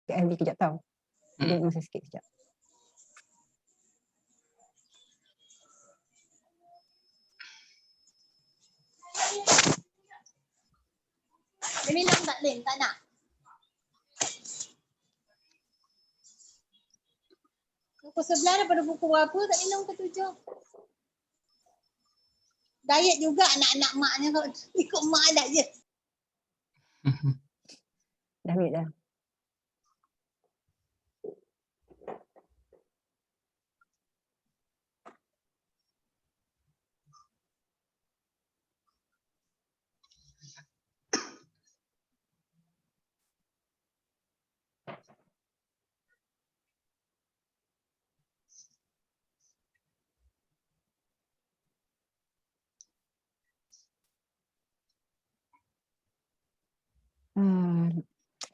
KLB kejap tau. Dia masa sikit kejap. Dia minum tak Lin? Tak nak? Pukul 11 daripada pukul berapa tak minum ke 7? Diet juga anak-anak maknya kalau ikut mak anak je. Dah ambil dah.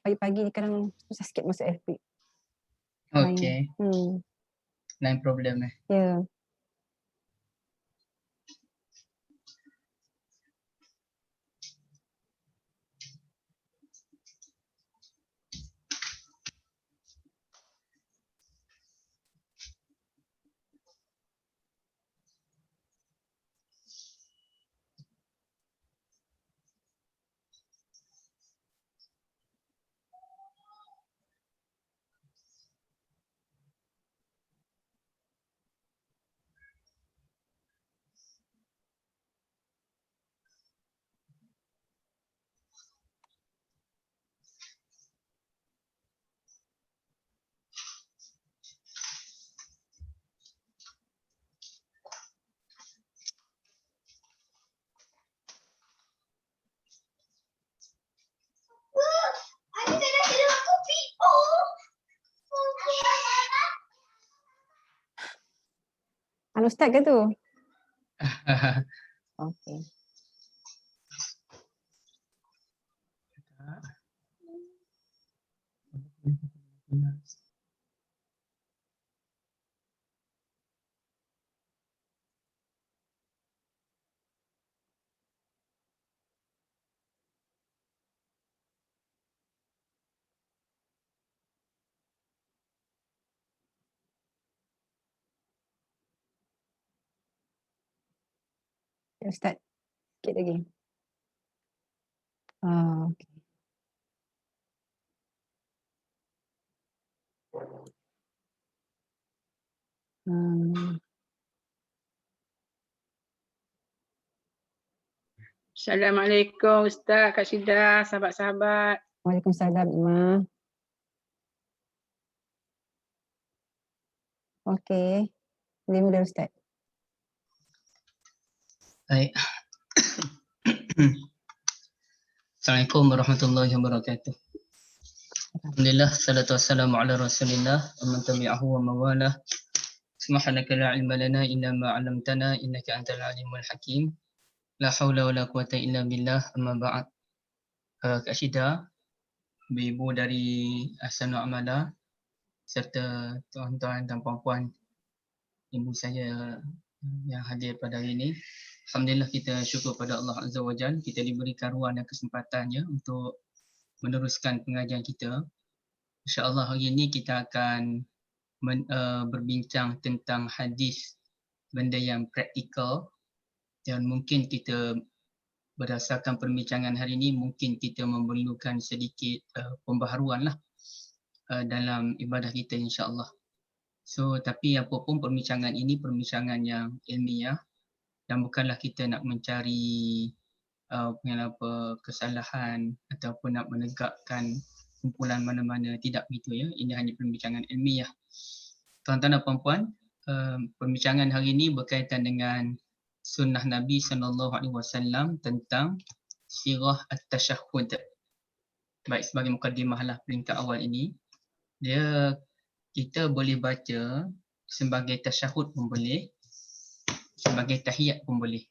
Pagi-pagi ni kadang susah sikit masuk FB. Okay. Line problem Ya. Ustaz ke tu? Okey. Ya, Ustaz, sikit lagi. Okey. Assalamualaikum Ustaz, Kak Syida, sahabat-sahabat. Waalaikumsalam, Imam. Okey. Boleh mula, Ustaz. Baik. Assalamualaikum warahmatullahi wabarakatuh. Alhamdulillah, salatu wassalamu ala rasulillah, wa man tabi'ahu wa mawalah. Subhanaka la ilma lana illa ma 'allamtana innaka antal alimul hakim. La haula wala quwata illa billah, amma ba'd. Kak Syida, ibu dari Ahsanul Amala serta tuan-tuan dan puan-puan ibu saya yang hadir pada hari ini. Alhamdulillah, kita syukur pada Allah Azza wa Jalla, kita diberikan ruang dan kesempatannya untuk meneruskan pengajian kita. InsyaAllah hari ini kita akan berbincang tentang hadis, benda yang praktikal, dan mungkin kita berdasarkan perbincangan hari ini mungkin kita memerlukan sedikit pembaharuan lah dalam ibadah kita insyaAllah. So tapi apapun perbincangan ini perbincangan yang ilmiah dan bukanlah kita nak mencari kesalahan ataupun nak menegakkan kumpulan mana-mana, tidak begitu ya. Ini hanya perbincangan ilmiah. Tuan-tuan dan puan-puan, perbincangan hari ini berkaitan dengan sunnah Nabi SAW tentang sirah at-tashahhud. Baik, sebagai mukadimah lah peringkat awal ini, kita boleh baca sebagai tasyahud pun boleh, sebagai tahiyat pun boleh.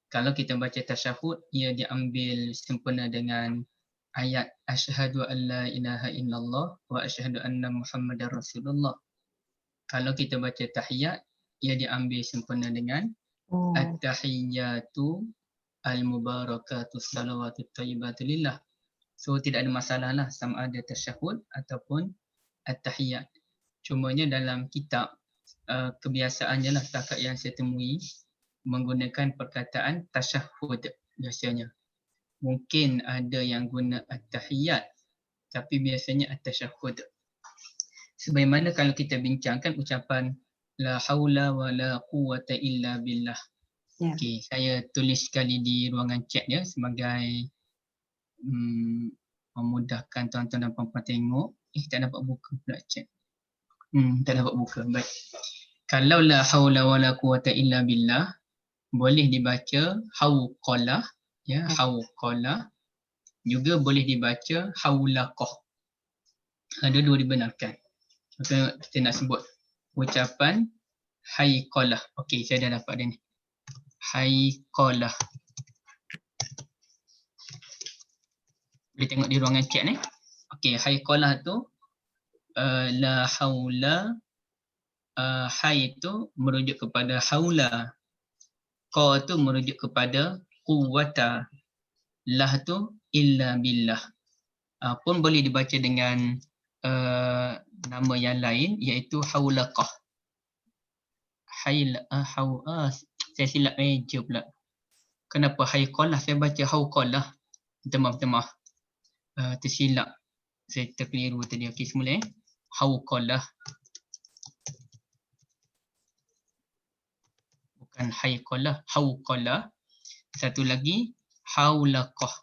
Kalau kita baca tasyahud, ia diambil sempena dengan ayat asyhadu an la ilaha illallah wa asyhadu anna muhammadar rasulullah. Kalau kita baca tahiyat, ia diambil sempena dengan at-tahiyyatu al-mubarakatu salawatu thayyibatu lillah. So tidak ada masalah lah sama ada tasyahud ataupun at-tahiyat. Cumanya dalam kitab kebiasaannya lah setakat yang saya temui menggunakan perkataan tasyahud biasanya. Mungkin ada yang guna at-tahiyat tapi biasanya at-tasyahud. Sebagaimana kalau kita bincangkan ucapan la haula wa la quwwata illa billah. Ya. Okey, saya tulis sekali di ruangan chat ya sebagai memudahkan tuan-tuan dan puan-puan tengok. Tak dapat buka pula chat. Tak dapat buka. Baik. Kalau la haula wa la quwwata illa billah boleh dibaca hauqalah ya, hauqalah. Juga boleh dibaca haulaqah. Dua-dua dibenarkan. Maka kita nak sebut ucapan haiqalah. Okey, saya dah dapat dia ni. Haiqalah. Boleh tengok di ruangan chat ni. Okey, haiqalah tu la haula, hai tu merujuk kepada haula. Qa tu merujuk kepada quwwata. Lah tu illa billah. Pun boleh dibaca dengan nama yang lain iaitu haulaqah. Saya silap meja pula. Kenapa haiqalah saya baca hauqalah? Minta maaf. Tersilap. Saya terkeliru tadi. Okey, semula hauqalah. Bukan haiqalah, hauqalah. Satu lagi haulaqah.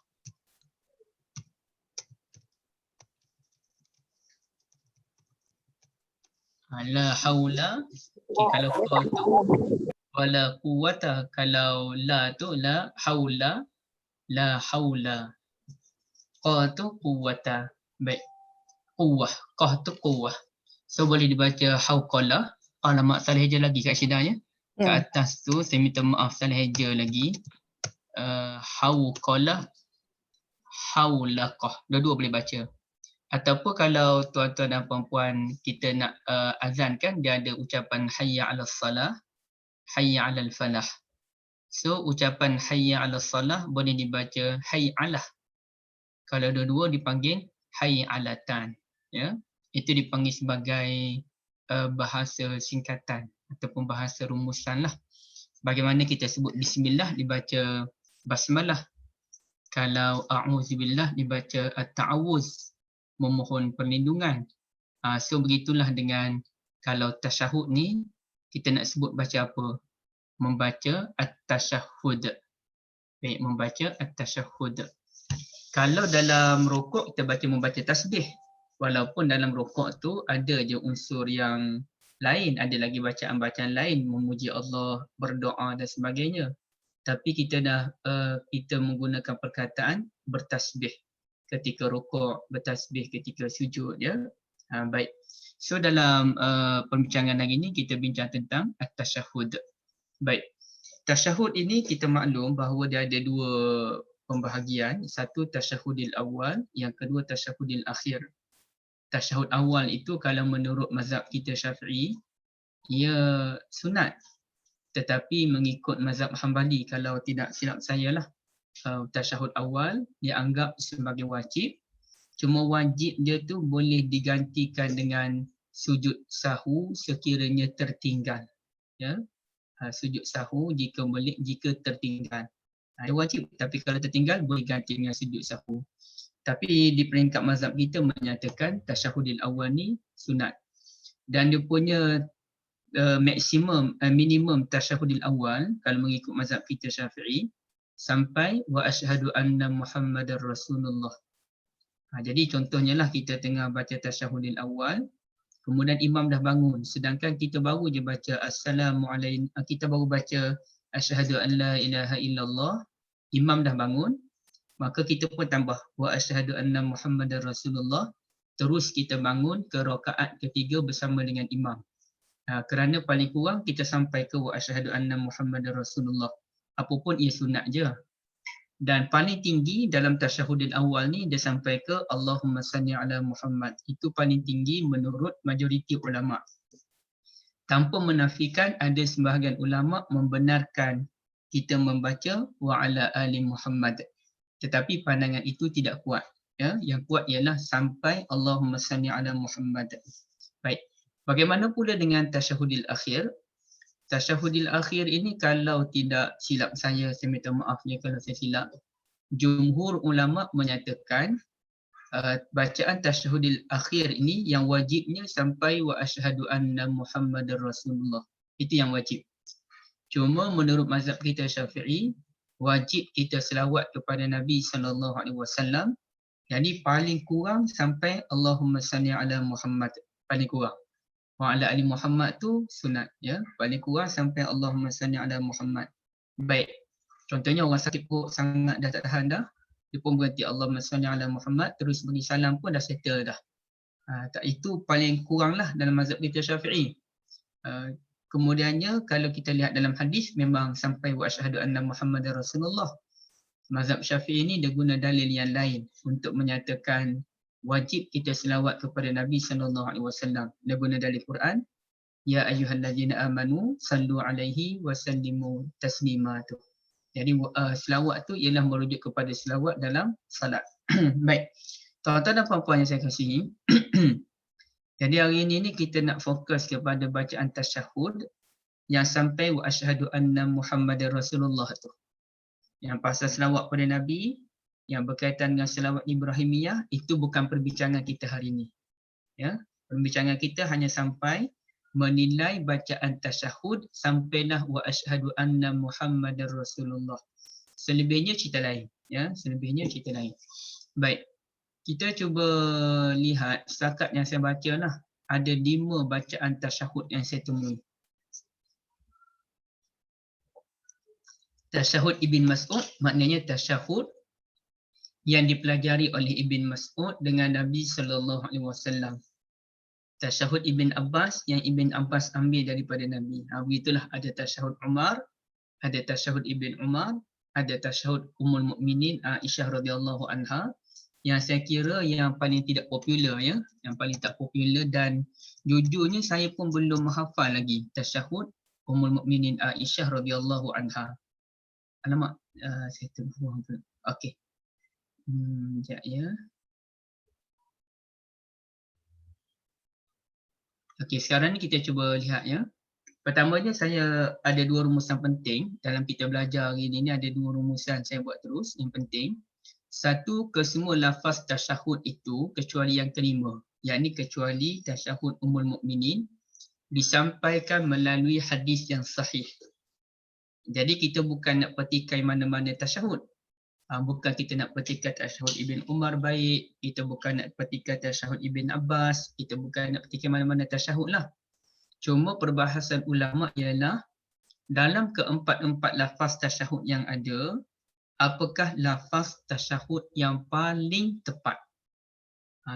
La haula. Okay, kalau qa tu wala quwwata, kalau la tu la haula, la haula. Qa tu quwwata. Baik. Quwwah, qah tu quwwah. So boleh dibaca hauqalah. Alamak, salah eja lagi kat sidanya. Kat atas tu saya minta maaf, salah eja lagi. Hauqalah, haulaqah. Dua-dua boleh baca. Ataupun kalau tuan-tuan dan puan-puan kita nak azan kan, dia ada ucapan hayya 'alas salah, hayya 'alal falah. So ucapan hayya 'alas salah boleh dibaca hay'alah. Kalau dua-dua dipanggil hay'alatan, ya. Itu dipanggil sebagai bahasa singkatan ataupun bahasa rumusan lah. Bagaimana kita sebut bismillah dibaca basmalah. Kalau a'udzubillah dibaca at-ta'awuz, memohon perlindungan. So begitulah dengan kalau tasyahud ni kita nak sebut baca apa? Membaca at-tasyahud. Baik, membaca at-tasyahud. Kalau dalam rukuk kita membaca tasbih. Walaupun dalam rukuk tu ada je unsur yang lain, ada lagi bacaan-bacaan lain memuji Allah, berdoa dan sebagainya. Tapi kita kita menggunakan perkataan bertasbih ketika rukuk, bertasbih ketika sujud, ya. Baik. So dalam perbincangan hari ini kita bincang tentang at-tasyahud. Baik. Tasyahud ini kita maklum bahawa dia ada dua pembahagian. Satu tasyahudil awal, yang kedua tasyahudil akhir. Tasyahud awal itu kalau menurut mazhab kita Syafi'i, ia sunat. Tetapi mengikut mazhab Hambali, kalau tidak silap saya lah, tasyahud awal dianggap sebagai wajib. Cuma wajib dia tu boleh digantikan dengan sujud sahu sekiranya tertinggal. Ya. Sujud sahu jika boleh, jika tertinggal. Dia wajib, tapi kalau tertinggal boleh ganti dengan sujud sahu. Tapi di peringkat mazhab kita menyatakan tasyahudil awal ni sunat. Dan dia punya minimum tasyahudil awal kalau mengikut mazhab kita Syafi'i sampai wa asyhadu anna Muhammadar Rasulullah. Jadi contohnya lah kita tengah baca tasyahudil awal, kemudian imam dah bangun, sedangkan kita baru je baca assalamualaikum, kita baru baca asyhadu an la ilaha illallah, imam dah bangun, maka kita pun tambah wa asyhadu anna Muhammadar Rasulullah, terus kita bangun ke rakaat ketiga bersama dengan imam. Kerana paling kurang kita sampai ke wa asyhadu anna Muhammadar Rasulullah. Apapun ia sunat je. Dan paling tinggi dalam tasyahudil awal ni dia sampai ke Allahumma salli ala Muhammad. Itu paling tinggi menurut majoriti ulama. Tanpa menafikan ada sebahagian ulama membenarkan kita membaca wa ala ali Muhammad. Tetapi pandangan itu tidak kuat. Ya, yang kuat ialah sampai Allahumma salli ala Muhammad. Baik. Bagaimana pula dengan tasyahudil akhir? Tasyahudil akhir ini kalau tidak silap saya minta maaf ya kalau saya silap. Jumhur ulama menyatakan bacaan tasyahudil akhir ini yang wajibnya sampai wa asyhadu anna Muhammadar Rasulullah. Itu yang wajib. Cuma menurut mazhab kita Syafi'i, wajib kita selawat kepada Nabi SAW. Jadi paling kurang sampai Allahumma salli ala Muhammad, paling kurang. Wa ala ali Muhammad tu sunat ya. Paling kurang sampai Allahumma salli ala Muhammad. Baik. Contohnya orang sakit perut sangat dah tak tahan dah, dia pun berhenti Allahumma salli ala Muhammad terus bagi salam pun dah settle dah. Tak, itu paling kurang lah dalam mazhab kita Syafi'i. Kemudiannya kalau kita lihat dalam hadis memang sampai wa asyhadu anna Muhammadar Rasulullah. Mazhab Syafi'i ini dia guna dalil yang lain untuk menyatakan wajib kita selawat kepada Nabi SAW. Dia guna dalil Quran, ya ayyuhallazina amanu sallu alaihi wa sallimu taslima tu. Jadi selawat tu ialah merujuk kepada selawat dalam salat. Baik. Tuan-tuan dan puan-puan yang saya kasihi, jadi hari ini kita nak fokus kepada bacaan tasyahud yang sampai wa asyhadu anna Muhammadar Rasulullah tu. Yang pasal selawat pada Nabi, yang berkaitan dengan selawat Ibrahimiyah, itu bukan perbincangan kita hari ini. Ya, perbincangan kita hanya sampai menilai bacaan tasyahud sampailah wa asyhadu anna Muhammadar Rasulullah. Selebihnya cerita lain, ya, selebihnya cerita lain. Baik. Kita cuba lihat setakat yang saya baca lah, ada 5 bacaan tasyahud yang saya temui. Tasyahud Ibn Mas'ud maknanya tasyahud yang dipelajari oleh Ibn Mas'ud dengan Nabi SAW. Tasyahud Ibn Abbas yang Ibn Abbas ambil daripada Nabi. Begitulah, ada tasyahud Umar, ada tasyahud Ibn Umar, ada tasyahud Ummul Mukminin Aisyah radhiyallahu anha, yang saya kira yang paling tidak popular ya, yang paling tak popular, dan jujurnya saya pun belum menghafal lagi tasyahud Ummul Mukminin Aisyah radhiyallahu anha. Alamak, saya terbuang pula. Okey. Sekejap ya. Okey, sekarang ni kita cuba lihat ya. Pertamanya saya ada 2 rumusan penting dalam kita belajar hari ini. Ada 2 rumusan saya buat terus yang penting. Satu, kesemua lafaz tasyahud itu kecuali yang kelima, yakni kecuali tasyahud Ummul Mukminin disampaikan melalui hadis yang sahih. Jadi kita bukan nak petikai mana-mana tasyahud. Bukan kita nak petikai tasyahud Ibn Umar baik, kita bukan nak petikai tasyahud Ibn Abbas, kita bukan nak petikai mana-mana tasyahud lah. Cuma perbahasan ulama' ialah dalam keempat-empat lafaz tasyahud yang ada, apakah lafaz tasyahud yang paling tepat?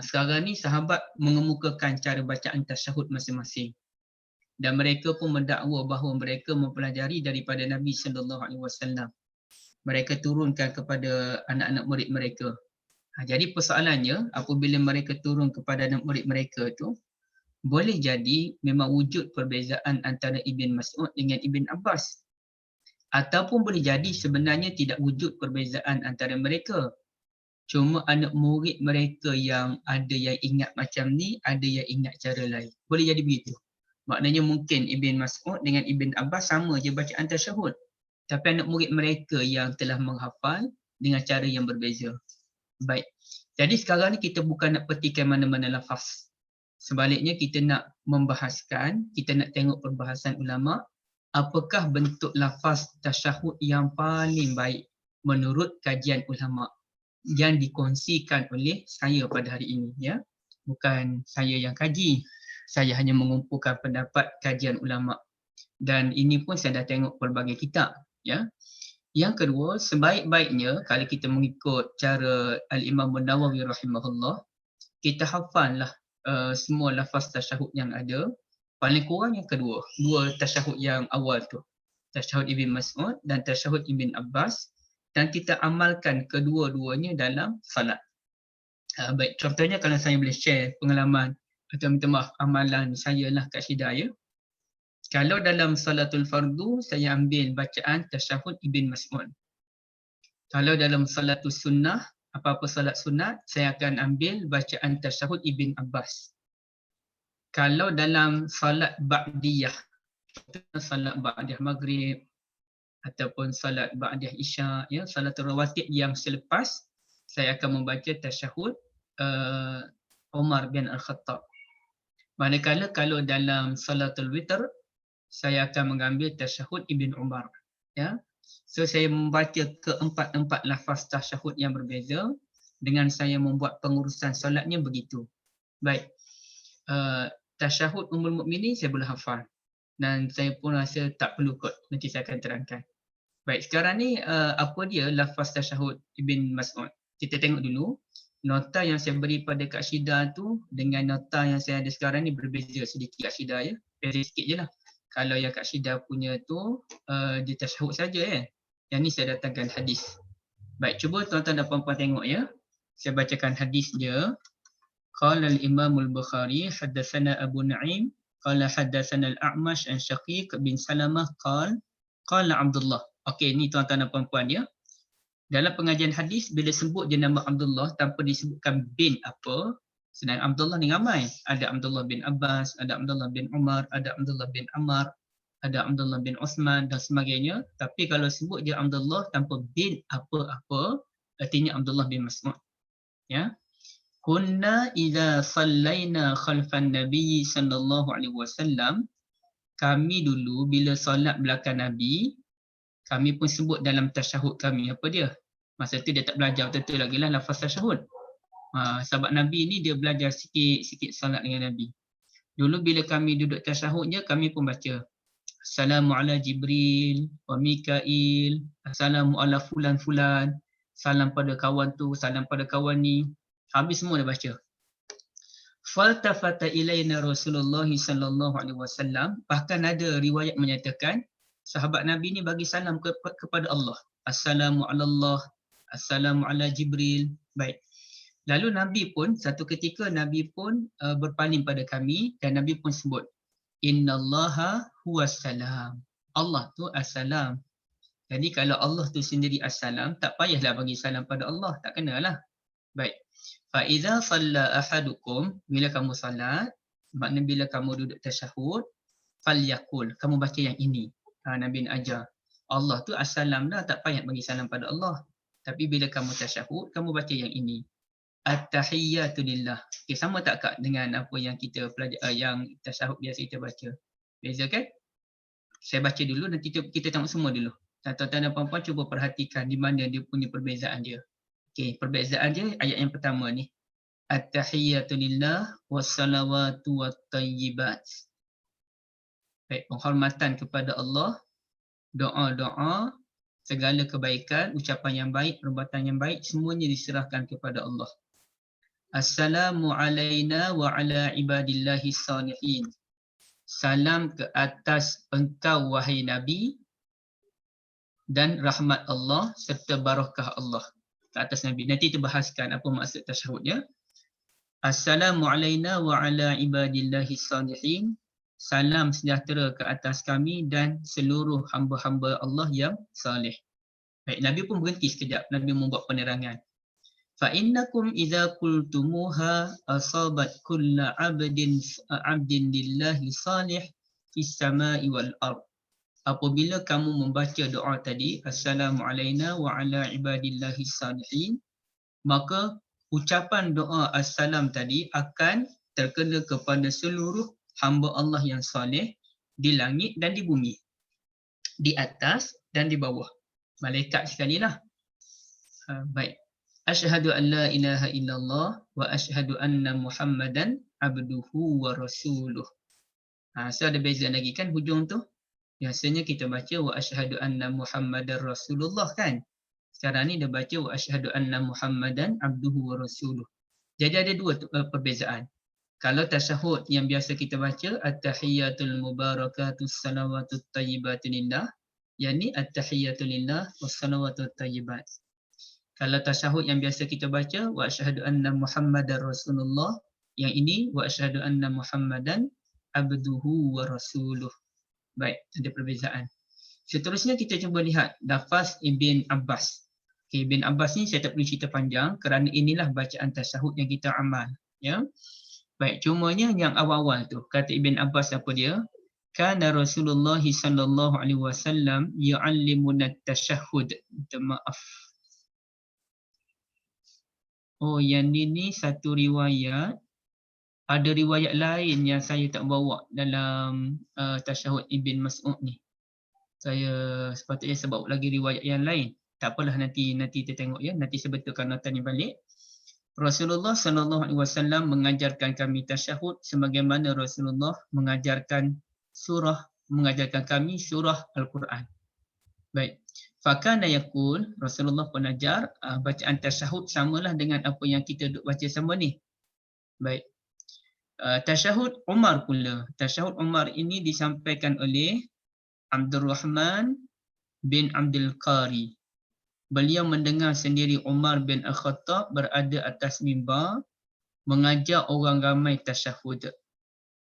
Sekarang ni sahabat mengemukakan cara bacaan tasyahud masing-masing. Dan mereka pun mendakwa bahawa mereka mempelajari daripada Nabi SAW. Mereka turunkan kepada anak-anak murid mereka. Jadi persoalannya, apabila mereka turun kepada anak murid mereka tu, boleh jadi memang wujud perbezaan antara Ibn Mas'ud dengan Ibn Abbas. Ataupun boleh jadi sebenarnya tidak wujud perbezaan antara mereka. Cuma anak murid mereka yang ada yang ingat macam ni, ada yang ingat cara lain. Boleh jadi begitu. Maknanya mungkin Ibn Mas'ud dengan Ibn Abbas sama je bacaan tasyahud. Tapi anak murid mereka yang telah menghafal dengan cara yang berbeza. Baik. Jadi sekarang ni kita bukan nak petikai mana-mana lafaz. Sebaliknya kita nak membahaskan, kita nak tengok perbahasan ulama', apakah bentuk lafaz tasyahud yang paling baik menurut kajian ulama' yang dikongsikan oleh saya pada hari ini, ya. Bukan saya yang kaji. Saya hanya mengumpulkan pendapat kajian ulama'. Dan ini pun saya dah tengok pelbagai kitab, ya. Yang kedua, sebaik-baiknya kalau kita mengikut cara Al-Imam An-Nawawi rahimahullah, kita hafallah semua lafaz tasyahud yang ada. Paling kurang yang kedua, 2 tasyahud yang awal tu, tasyahud Ibn Mas'ud dan tasyahud Ibn Abbas, dan kita amalkan kedua-duanya dalam salat. Baik, contohnya kalau saya boleh share pengalaman atau minta maaf amalan saya lah kat Syida ya. Kalau dalam salatul fardu saya ambil bacaan tasyahud Ibn Mas'ud. Kalau dalam salatul sunnah apa-apa solat sunat, saya akan ambil bacaan tasyahud Ibn Abbas. Kalau dalam solat ba'diyah, solat ba'diyah maghrib ataupun solat ba'diyah isya, ya, solat rawatib yang selepas, saya akan membaca tasyahud Umar bin Al-Khattab. Manakala kalau dalam salatul witr, saya akan mengambil tasyahud Ibn Umar. Ya. So saya membaca keempat-empat lafaz tasyahud yang berbeza dengan saya membuat pengurusan solatnya begitu. Baik. Tasyahud Ummul Mukminin saya boleh hafal. Dan saya pun rasa tak perlu kot. Nanti saya akan terangkan. Baik, sekarang ni apa dia lafaz tasyahud Ibn Mas'ud? Kita tengok dulu. Nota yang saya beri pada Kak Syida tu dengan nota yang saya ada sekarang ni berbeza sedikit Kak Syida, ya. Beza sikit je lah. Kalau yang Kak Syida punya tu dia tasyahud saja, ya. Yang ni saya datangkan hadis. Baik, cuba tuan-tuan dan puan-puan tengok, ya. Saya bacakan hadis dia. Qala al-Imam al-Bukhari haddatsana Abu Nu'aim qala haddatsana al-A'mash an Syaqiq bin Salamah qala Abdullah. Okey, ni tuan-tuan dan puan-puan, ya. Dalam pengajian hadis, bila sebut je nama Abdullah tanpa disebutkan bin apa, sedangkan Abdullah ni ramai. Ada Abdullah bin Abbas, ada Abdullah bin Umar, ada Abdullah bin Ammar, ada Abdullah bin Uthman dan sebagainya. Tapi kalau sebut je Abdullah tanpa bin apa-apa, artinya Abdullah bin Mas'ud. Ya. Kunna idza sallaina khalfan Nabi sallallahu alaihi wasallam, kami dulu bila solat belakang Nabi, kami pun sebut dalam tasyahud kami apa dia. Masa tu dia tak belajar betul-betul lagi lah lafaz tasyahud. Sahabat Nabi ni dia belajar sikit-sikit solat dengan Nabi. Dulu bila kami duduk tasyahudnya, kami pun baca. Assalamu ala Jibril wa Mikail, Assalamu ala fulan-fulan, salam pada kawan tu, salam pada kawan ni. Habis semua dah baca. Faltafata ilaina Rasulullah sallallahu alaihi wasallam. Bahkan ada riwayat menyatakan sahabat Nabi ni bagi salam kepada Allah. Assalamu ala Allah, Assalamu ala Jibril. Baik. Lalu Nabi pun, satu ketika Nabi pun berpaling pada kami dan Nabi pun sebut, Innallaha huwas salam. Allah tu as-salam. Jadi kalau Allah tu sendiri as-salam, tak payahlah bagi salam pada Allah. Tak kenalah. Baik. Fa'idha salla ahadukum, bila kamu salat, maknanya bila kamu duduk tasyahud, falyakul, kamu baca yang ini. Nabi nak ajar. Allah tu as-salam dah, tak payah bagi salam pada Allah. Tapi bila kamu tasyahud, kamu baca yang ini. At-tahiyyatu lillah. Okay, sama tak Kak dengan apa yang kita pelajari, yang tasyahud biasa kita baca? Beza kan? Saya baca dulu, nanti kita tengok semua dulu. Tuan-tuan dan puan-puan cuba perhatikan di mana dia punya perbezaan dia. Okay, perbezaan dia ayat yang pertama ni. At-tahiyyatu lillah wassalawatu wattayyibat. Baik, penghormatan kepada Allah, doa-doa, segala kebaikan, ucapan yang baik, perbuatan yang baik, semuanya diserahkan kepada Allah. Assalamu alaina wa ala ibadillahi salihin. Salam ke atas engkau wahai Nabi dan rahmat Allah serta barakah Allah ke atas Nabi. Nanti kita bahaskan apa maksud tasyahudnya. Assalamu alaina wa ala ibadillahi salihin. Salam sejahtera ke atas kami dan seluruh hamba-hamba Allah yang salih. Baik, Nabi pun berhenti sekejap. Nabi membuat penerangan. Fa innakum idza qultumuha asabat kullu 'abdin lillahi salih fis samai wal ard. Apabila kamu membaca doa tadi, assalamu alaina wa ala ibadillahi salihin, maka ucapan doa assalam tadi akan terkena kepada seluruh hamba Allah yang saleh di langit dan di bumi, di atas dan di bawah. Malaikat sekali lah. Baik. Asyhadu an la ilaha illallah wa asyhadu anna Muhammadan abduhu wa rasuluh. So ada beza lagi kan hujung tu. Biasanya kita baca wa asyhadu anna Muhammadar Rasulullah kan. Sekarang ni dia baca wa asyhadu anna Muhammadan abduhu wa rasuluh. Jadi ada dua perbezaan. Kalau tasyahud yang biasa kita baca at-tahiyyatul mubarakatus salawatut thayyibatu lillah, yang ni at-tahiyyatu lillah was salawatut thayyibat. Kalau tasyahud yang biasa kita baca wa asyhadu anna Muhammadar Rasulullah, yang ini wa asyhadu anna Muhammadan abduhu wa rasuluh. Baik, ada perbezaan. Seterusnya kita cuba lihat lafaz Ibn Abbas. Okay, Ibn Abbas ni saya tak perlu cerita panjang kerana inilah bacaan tasyahud yang kita amal. Ya. Baik, cumanya yang awal-awal tu kata Ibn Abbas apa dia? Kana Rasulullah sallallahu alaihi wasallam yu'allimuna tasyahud. Minta maaf. Oh, yang ini satu riwayat. Ada riwayat lain yang saya tak bawa dalam tasyahud Ibn Mas'ud ni. Saya sepatutnya sebab lagi riwayat yang lain. Tak apalah, nanti kita tengok ya, nanti saya betulkan nota ni balik. Rasulullah sallallahu alaihi wasallam mengajarkan kami tasyahud sebagaimana Rasulullah mengajarkan kami surah Al-Quran. Baik. Fakana yaqul, Rasulullah pun ajar bacaan tasyahud samalah dengan apa yang kita duk baca sama ni. Baik. Tasyahud Umar pula. Tasyahud Umar ini disampaikan oleh Abdul Rahman bin Abdul Qari. Beliau mendengar sendiri Umar bin Al-Khattab berada atas mimbar mengajar orang ramai tasyahud.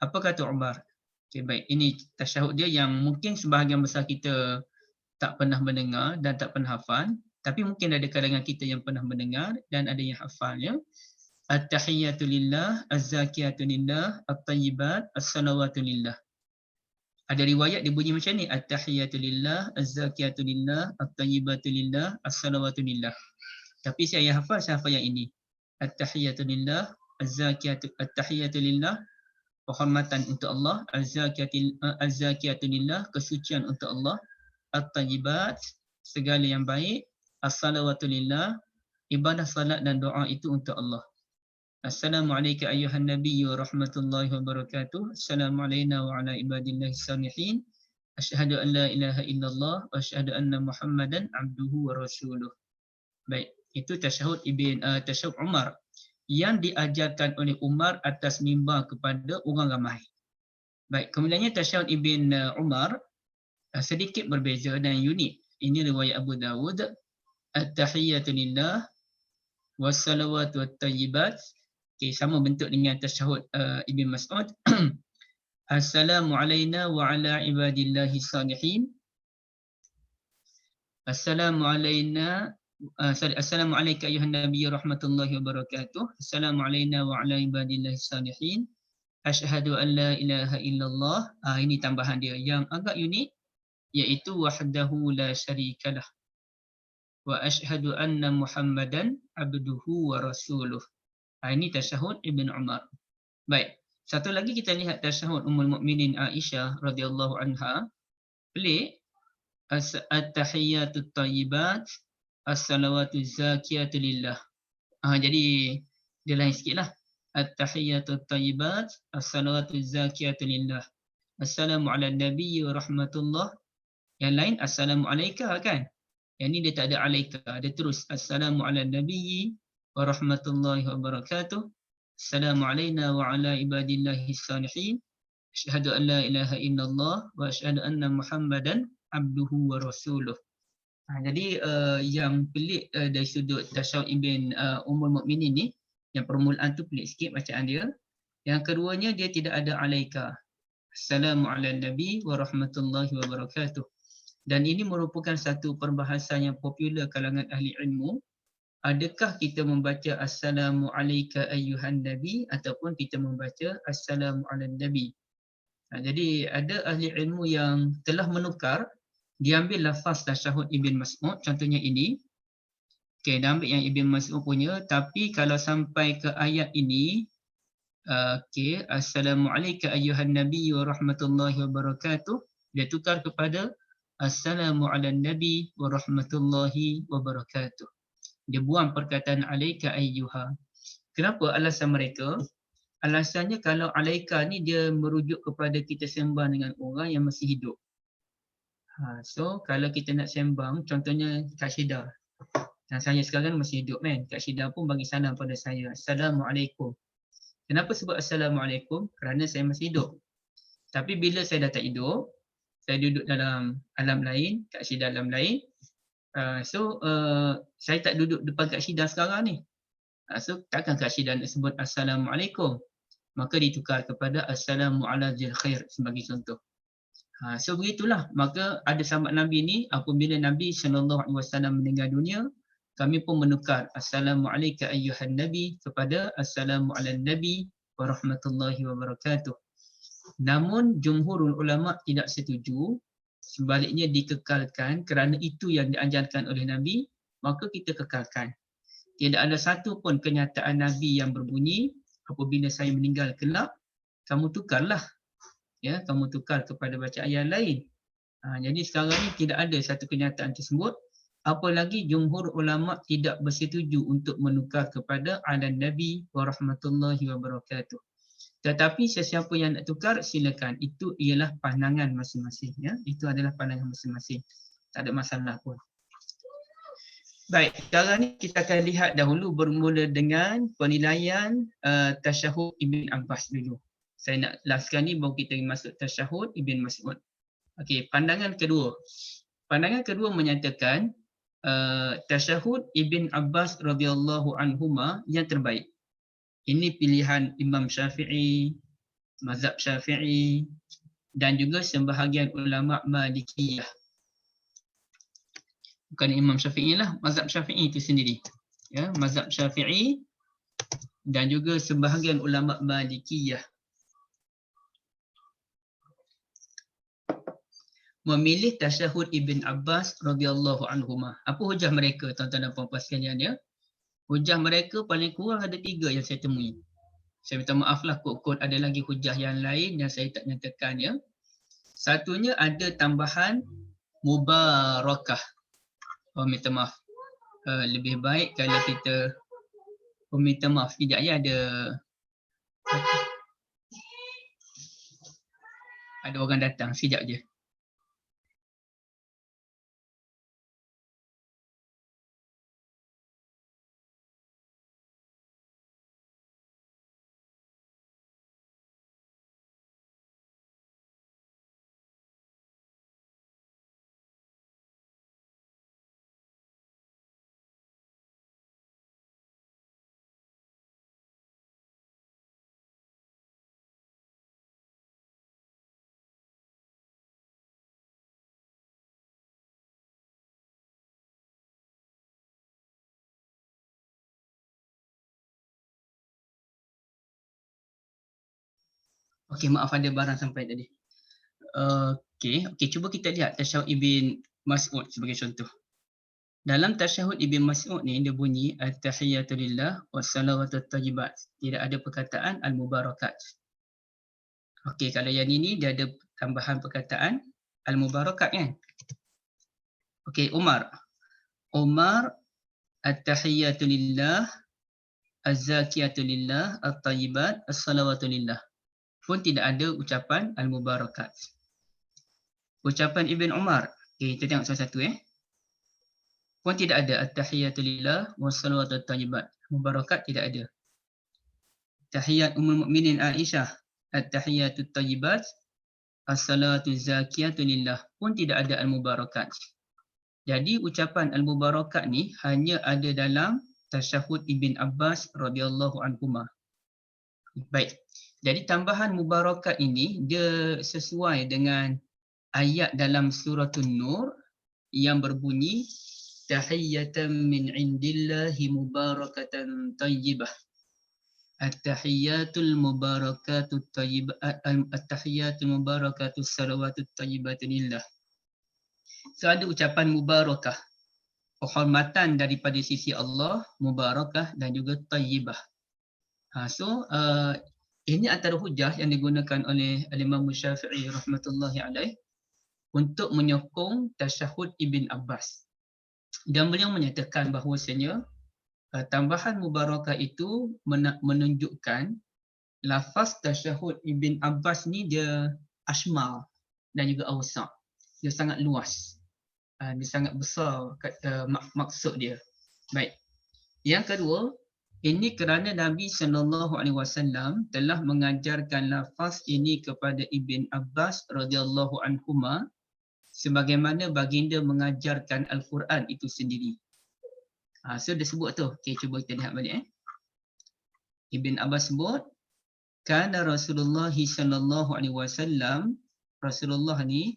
Apa kata Umar? Okay, baik, ini tasyahud dia yang mungkin sebahagian besar kita tak pernah mendengar dan tak pernah hafal, tapi mungkin ada kalangan kita yang pernah mendengar dan ada yang hafal ya. At-tahiyyatu lillah, az-zakiyatu lillah, at-tayyibat, as-salawatu lillah. Ada riwayat dia bunyi macam ni, at-tahiyyatu lillah, az-zakiyatu lillah, at-tayyibatu lillah, as-salawatu lillah. Tapi saya hafal yang ini. At-tahiyyatu lillah, at-tahiyyatu lillah, penghormatan untuk Allah, az-zakiyatu lillah, kesucian untuk Allah, at-tayyibat, segala yang baik, as-salawatu lillah, ibadah salat dan doa itu untuk Allah. Assalamualaikum ayuhan Nabi wa rahmatullahi wa barakatuh. Assalamualaikum wa ala ibadillahi salihin. Asyhadu an la ilaha illallah wa asyhadu anna Muhammadan abduhu wa rasuluh. Baik, itu tasyahud tasyahud Umar yang diajarkan oleh Umar atas mimbar kepada orang ramai. Baik, kemudiannya tasyahud Ibn Umar sedikit berbeza dan unik. Ini riwayat Abu Dawud. At-tahiyyatu lillah wassalawatu wat-tayyibat. Okay, sama bentuk dengan tasyahud Ibn Mas'ud. Assalamu alayna wa ala ibadillahi salihin. Assalamu alayna Assalamu alayka ayuhan Nabi rahmatullahi wa barakatuh. Assalamu alayna wa ala ibadillahi salihin. Asyhadu an la ilaha illallah. Ini tambahan dia yang agak unik, iaitu wahdahu la syarikalah. Wa asyhadu anna Muhammadan abduhu wa rasuluh. Ini tasyahud Ibn Umar. Baik, satu lagi kita lihat tasyahud Ummul Mukminin Aisyah radhiyallahu anha. Pelik. At-tahiyyatut thayyibat, as-salawatuz zakiyatu lillah. Jadi dia lain sikitlah. At-tahiyyatut thayyibat, as-salawatuz zakiyatu lillah. Assalamu ala nabi wa rahmatullah. Yang lain assalamu alayka kan? Yang ni dia tak ada alayka, dia terus assalamu ala nabi wa rahmatullahi wa barakatuh. Assalamu alayna wa ala ibadillahi salihin. Asyhadu an la ilaha illallah wa asyhadu anna Muhammadan abduhu wa rasuluh. Jadi yang pelik dari sudut tasyahud Ibn Ummul Mukminin ni, yang permulaan tu pelik sikit bacaan dia. Yang keduanya dia tidak ada alaika. Assalamu ala nabi wa rahmatullahi wa barakatuh. Dan ini merupakan satu perbahasan yang popular kalangan ahli ilmu. Adakah kita membaca Assalamu alayka ayyuhan Nabi ataupun kita membaca Assalamu ala Nabi. Jadi ada ahli ilmu yang telah menukar, diambil lafaz tasyahud Ibn Mas'ud, contohnya ini. Okey, dia ambil yang Ibn Mas'ud punya, tapi kalau sampai ke ayat ini, okey, Assalamu alayka ayyuhan Nabi wa rahmatullahi wa barakatuh, dia tukar kepada Assalamu ala Nabi wa rahmatullahi wa barakatuh. Dia buang perkataan alaika ayyuha. Kenapa alasan mereka? Alasannya kalau alaika ni dia merujuk kepada kita sembang dengan orang yang masih hidup. So kalau kita nak sembang, contohnya Kak Syida. Dan saya sekarang masih hidup kan. Kak Syida pun bagi salam pada saya. Assalamualaikum. Kenapa sebut Assalamualaikum? Kerana saya masih hidup. Tapi bila saya dah tak hidup, saya duduk dalam alam lain, Kak Syida alam lain. Saya tak duduk depan Kak Syida sekarang ni. So takkan Kak Syida nak sebut Assalamualaikum. Maka ditukar kepada Assalamu ala dzil khair sebagai contoh. So begitulah. Maka ada sahabat Nabi ni, apabila Nabi SAW meninggal dunia, kami pun menukar Assalamualaikum ayyuhan Nabi kepada Assalamualaikum Nabi warahmatullahi wabarakatuh. Namun jumhurul ulama tidak setuju, sebaliknya dikekalkan kerana itu yang diajarkan oleh Nabi, maka kita kekalkan. Tidak ada satu pun kenyataan Nabi yang berbunyi apabila saya meninggal kelak, kamu tukarlah. Ya, kamu tukar kepada bacaan yang lain. Jadi sekarang ni tidak ada satu kenyataan tersebut. Apalagi jumhur ulama tidak bersetuju untuk menukar kepada ala Nabi warahmatullahi wabarakatuh. Tetapi sesiapa yang nak tukar silakan. Itu ialah pandangan masing-masing. Ya, itu adalah pandangan masing-masing. Tak ada masalah pun. Baik, sekarang ni kita akan lihat dahulu bermula dengan penilaian tasyahud Ibn Abbas dulu. Saya nak lastkan ni baru kita masuk tasyahud Ibn Mas'ud. Okey, pandangan kedua. Pandangan kedua menyatakan tasyahud Ibn Abbas radhiyallahu anhuma yang terbaik. Ini pilihan Imam Syafi'i, mazhab Syafi'i dan juga sebahagian ulama Malikiyah. Bukan Imam Syafi'i lah, mazhab Syafi'i itu sendiri. Ya, mazhab Syafi'i dan juga sebahagian ulama Malikiyah memilih tasyahud Ibn Abbas radhiyallahu anhuma. Apa hujah mereka, tuan-tuan dan puan-puan sekalian ya? Hujah mereka paling kurang ada 3 yang saya temui. Saya minta maaf lah, kot-kot ada lagi hujah yang lain yang saya tak nyatakan ya. Satunya ada tambahan mubarakah. Oh, minta maaf. Lebih baik kalau kita minta maaf. Sekejap ya, ada orang datang. Sekejap je. Okey, maaf ada barang sampai tadi. Okey, cuba kita lihat tasyahud Ibn Mas'ud sebagai contoh. Dalam tasyahud Ibn Mas'ud ni dia bunyi at-tahiyyatu lillah wassalawatut thayyibat. Tidak ada perkataan al-mubarakat. Okey, kalau yang ini dia ada tambahan perkataan al-mubarakat kan? Okey, Umar at-tahiyyatu lillah az-zakiyatu lillah at-thayyibat as-salawatu lillah. Pun tidak ada ucapan al-mubarakat. Ucapan Ibn Umar, okay, kita tengok satu-satu pun tidak ada at-tahiyyatu lillah wassalawatu thayyibat. Mubarakat tidak ada. Tahiyyat Ummul Mukminin Aisyah, at-tahiyyatu thayyibat as-salatu zakiyatu lillah, pun tidak ada al-mubarakat. Jadi ucapan al-mubarakat ni hanya ada dalam tasyahud Ibn Abbas radhiyallahu anhuma. Baik. Jadi tambahan mubarakat ini dia sesuai dengan ayat dalam surah An-Nur yang berbunyi tahiyyatan min indillahi mubarakatan tayyibah. At-tahiyyatul mubarakatut tayyibah, at-tahiyyatul mubarakatus salawatut tayyibatu lillah. So ada ucapan mubarakah, penghormatan daripada sisi Allah, mubarakah dan juga tayyibah. Ini antara hujah yang digunakan oleh Imam Syafi'i rahmatullahi alaih untuk menyokong tasyahud Ibn Abbas. Dan beliau menyatakan bahawasanya tambahan mubarakah itu menunjukkan lafaz tasyahud Ibn Abbas ni dia ashmal dan juga awsa'. Dia sangat luas. Dia sangat besar maksud dia. Baik. Yang kedua, ini kerana Nabi SAW telah mengajarkan lafaz ini kepada Ibn Abbas radhiyallahu anhuma sebagaimana baginda mengajarkan Al-Quran itu sendiri. So dia sebut tu. Okay, cuba kita lihat balik. Ibn Abbas sebut, kana Rasulullah SAW, Rasulullah ni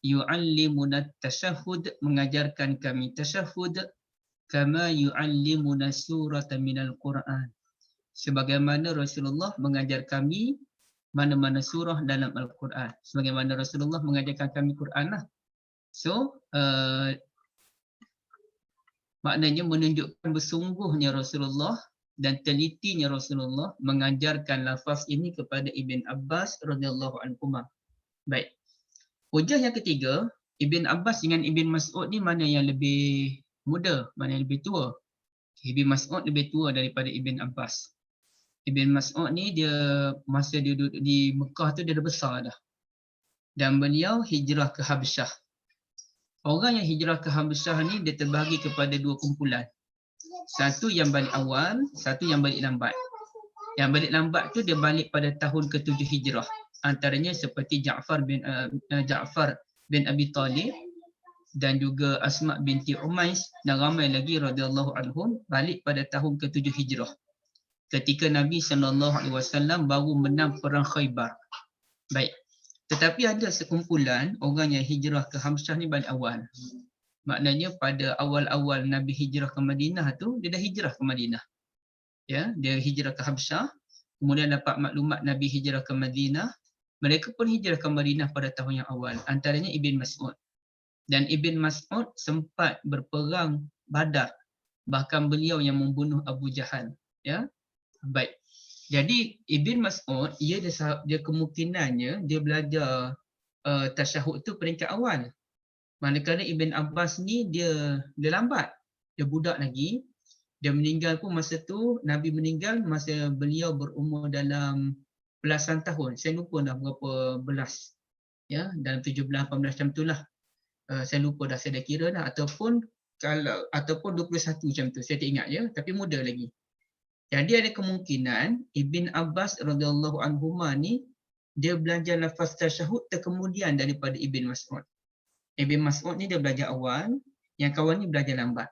yu'allimuna tasyahud, mengajarkan kami tasyahud kama yu'allimuna surata minal Qur'an. Sebagaimana Rasulullah mengajar kami mana-mana surah dalam Al-Quran. Sebagaimana Rasulullah mengajarkan kami Quran lah. So, maknanya menunjukkan bersungguhnya Rasulullah dan telitinya Rasulullah mengajarkan lafaz ini kepada Ibn Abbas radhiyallahu anhuma. Baik. Hujah yang ketiga, Ibn Abbas dengan Ibn Mas'ud ni mana yang lebih muda, mana yang lebih tua? Ibn Mas'ud lebih tua daripada Ibn Abbas. Ibn Mas'ud ni dia masa dia duduk di Mekah tu dia dah besar dah. Dan beliau hijrah ke Habsyah. Orang yang hijrah ke Habsyah ni dia terbahagi kepada dua kumpulan. Satu yang balik awal, satu yang balik lambat. Yang balik lambat tu dia balik pada tahun ke-7 hijrah. Antaranya seperti Ja'far bin Abi Talib dan juga Asma binti Umais dan ramai lagi radhiyallahu anhum balik pada tahun ke-7 hijrah. Ketika Nabi SAW baru menang perang Khaybar. Baik. Tetapi ada sekumpulan orang yang hijrah ke Habsyah ni balik awal. Maknanya pada awal-awal Nabi hijrah ke Madinah tu, dia dah hijrah ke Madinah. Ya, dia hijrah ke Habsyah, kemudian dapat maklumat Nabi hijrah ke Madinah. Mereka pun hijrah ke Madinah pada tahun yang awal. Antaranya Ibn Mas'ud. Dan Ibn Mas'ud sempat berperang Badar. Bahkan beliau yang membunuh Abu Jahal. Ya. Baik. Jadi Ibn Mas'ud dia kemungkinannya dia belajar tasyahud tu peringkat awal. Manakala Ibn Abbas ni dia lambat. Dia budak lagi. Dia meninggal pun masa tu Nabi meninggal masa beliau berumur dalam belasan tahun. Saya lupa dah berapa belas. Ya, dalam 17 18 macam itulah. Saya lupa dah, saya dah kira dah ataupun 21 macam tu. Saya tak ingat ya, tapi muda lagi. Jadi ada kemungkinan Ibn Abbas radhiyallahu anhuma ni dia belajar lafaz tasyahud terkemudian daripada Ibn Mas'ud. Ibn Mas'ud ni dia belajar awal, yang kawan ni belajar lambat.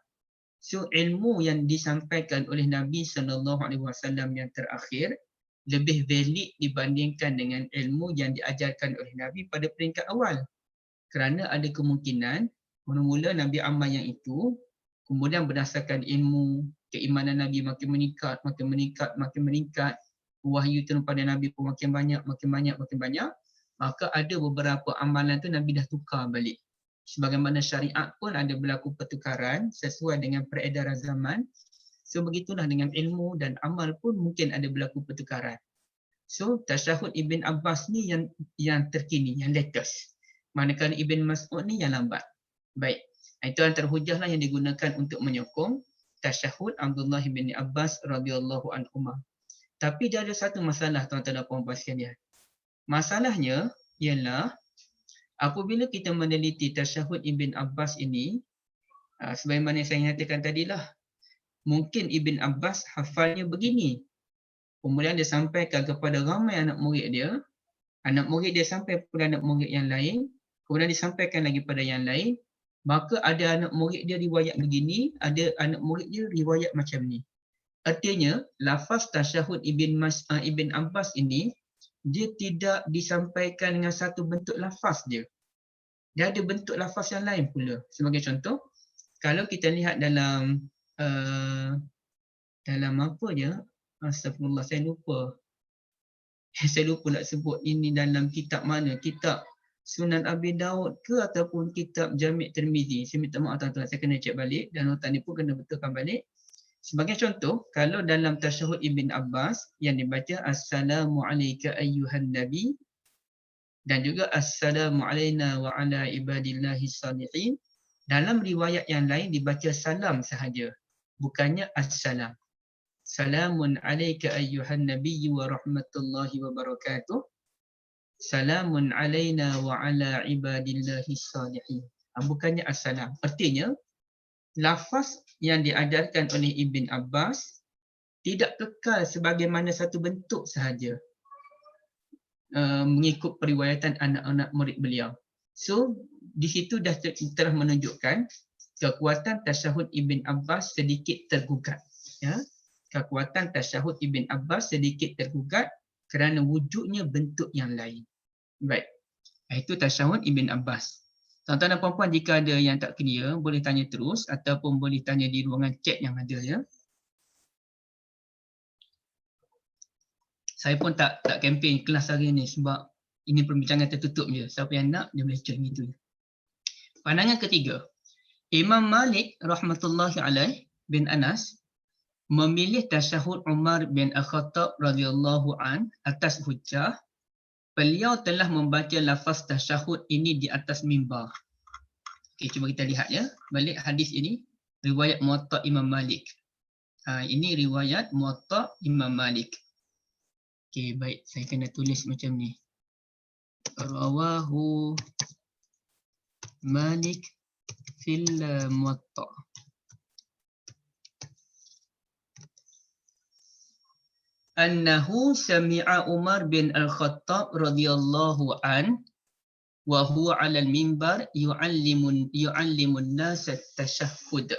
So ilmu yang disampaikan oleh Nabi SAW yang terakhir lebih valid dibandingkan dengan ilmu yang diajarkan oleh Nabi pada peringkat awal. Kerana ada kemungkinan mula-mula Nabi amal yang itu, kemudian berdasarkan ilmu keimanan Nabi makin meningkat, wahyu turun pada Nabi pun makin banyak, maka ada beberapa amalan tu Nabi dah tukar balik. Sebagaimana syariat pun ada berlaku pertukaran sesuai dengan peredaran zaman. So begitulah dengan ilmu dan amal pun mungkin ada berlaku pertukaran. So tasyahud Ibn Abbas ni yang terkini, yang latest. Manakala Ibn Mas'ud ni yang lambat. Baik. Itu antara hujah lah yang digunakan untuk menyokong tasyahud Abdullah bin Abbas radhiyallahu anhuma. Tapi dia ada satu masalah tuan-tuan dan puan-puan sekalian. Masalahnya ialah apabila kita meneliti tasyahud Ibn Abbas ini, sebagaimana saya nyatakan tadilah, mungkin Ibn Abbas hafalnya begini. Kemudian dia sampaikan kepada ramai anak murid dia sampai kepada anak murid yang lain, kemudian disampaikan lagi pada yang lain. Maka ada anak murid dia riwayat begini, ada anak murid dia riwayat macam ni. Artinya, lafaz tasyahud Ibn Abbas ini, dia tidak disampaikan dengan satu bentuk lafaz dia. Dia ada bentuk lafaz yang lain pula. Sebagai contoh, kalau kita lihat dalam apa dia? Astagfirullah, saya lupa. Saya lupa nak sebut ini dalam kitab mana. Kitab Sunan Abi Daud ke ataupun kitab Jami' Tirmizi. Saya minta maaf tuan-tuan, saya kena cek balik dan notan ni pun kena betulkan balik. Sebagai contoh, kalau dalam tasyahud Ibn Abbas yang dibaca Assalamu alayka ayyuhan nabi dan juga Assalamu alayna wa ala ibadillahi salihin, dalam riwayat yang lain dibaca salam sahaja, bukannya assalam. Salamun alayka ayyuhan nabi wa rahmatullahi wa barakatuh. Salamun alayna wa ala ibadillahi salihin. Bukannya assalam. Artinya, lafaz yang diajarkan oleh Ibn Abbas tidak kekal sebagaimana satu bentuk sahaja mengikut periwayatan anak-anak murid beliau. So, di situ dah telah menunjukkan kekuatan tasyahud Ibn Abbas sedikit tergugat. Ya? Kekuatan tasyahud Ibn Abbas sedikit tergugat kerana wujudnya bentuk yang lain. Baik. Itu tasyahud Ibn Abbas. Tuan-tuan dan puan-puan, jika ada yang tak clear, boleh tanya terus ataupun boleh tanya di ruangan chat yang ada ya. Saya pun tak kempen kelas hari ni sebab ini perbincangan tertutup je. Siapa yang nak, dia boleh join gitu. Pandangan ketiga. Imam Malik rahmatullahi alaih bin Anas memilih tasyahud Umar bin Al-Khattab radhiyallahu an atas hujjah. Beliau telah membaca lafaz tasyahud ini di atas mimbar. Okey, cuba kita lihat ya. Balik hadis ini riwayat Muwatta Imam Malik. Ini riwayat Muwatta Imam Malik. Okey, baik, saya kena tulis macam ni. Rawahu Malik fil Muwatta. Annahu sami'a Umar bin Al-Khattab radhiyallahu an wa huwa 'ala al-mimbar yu'allimun nas at-tashahhud.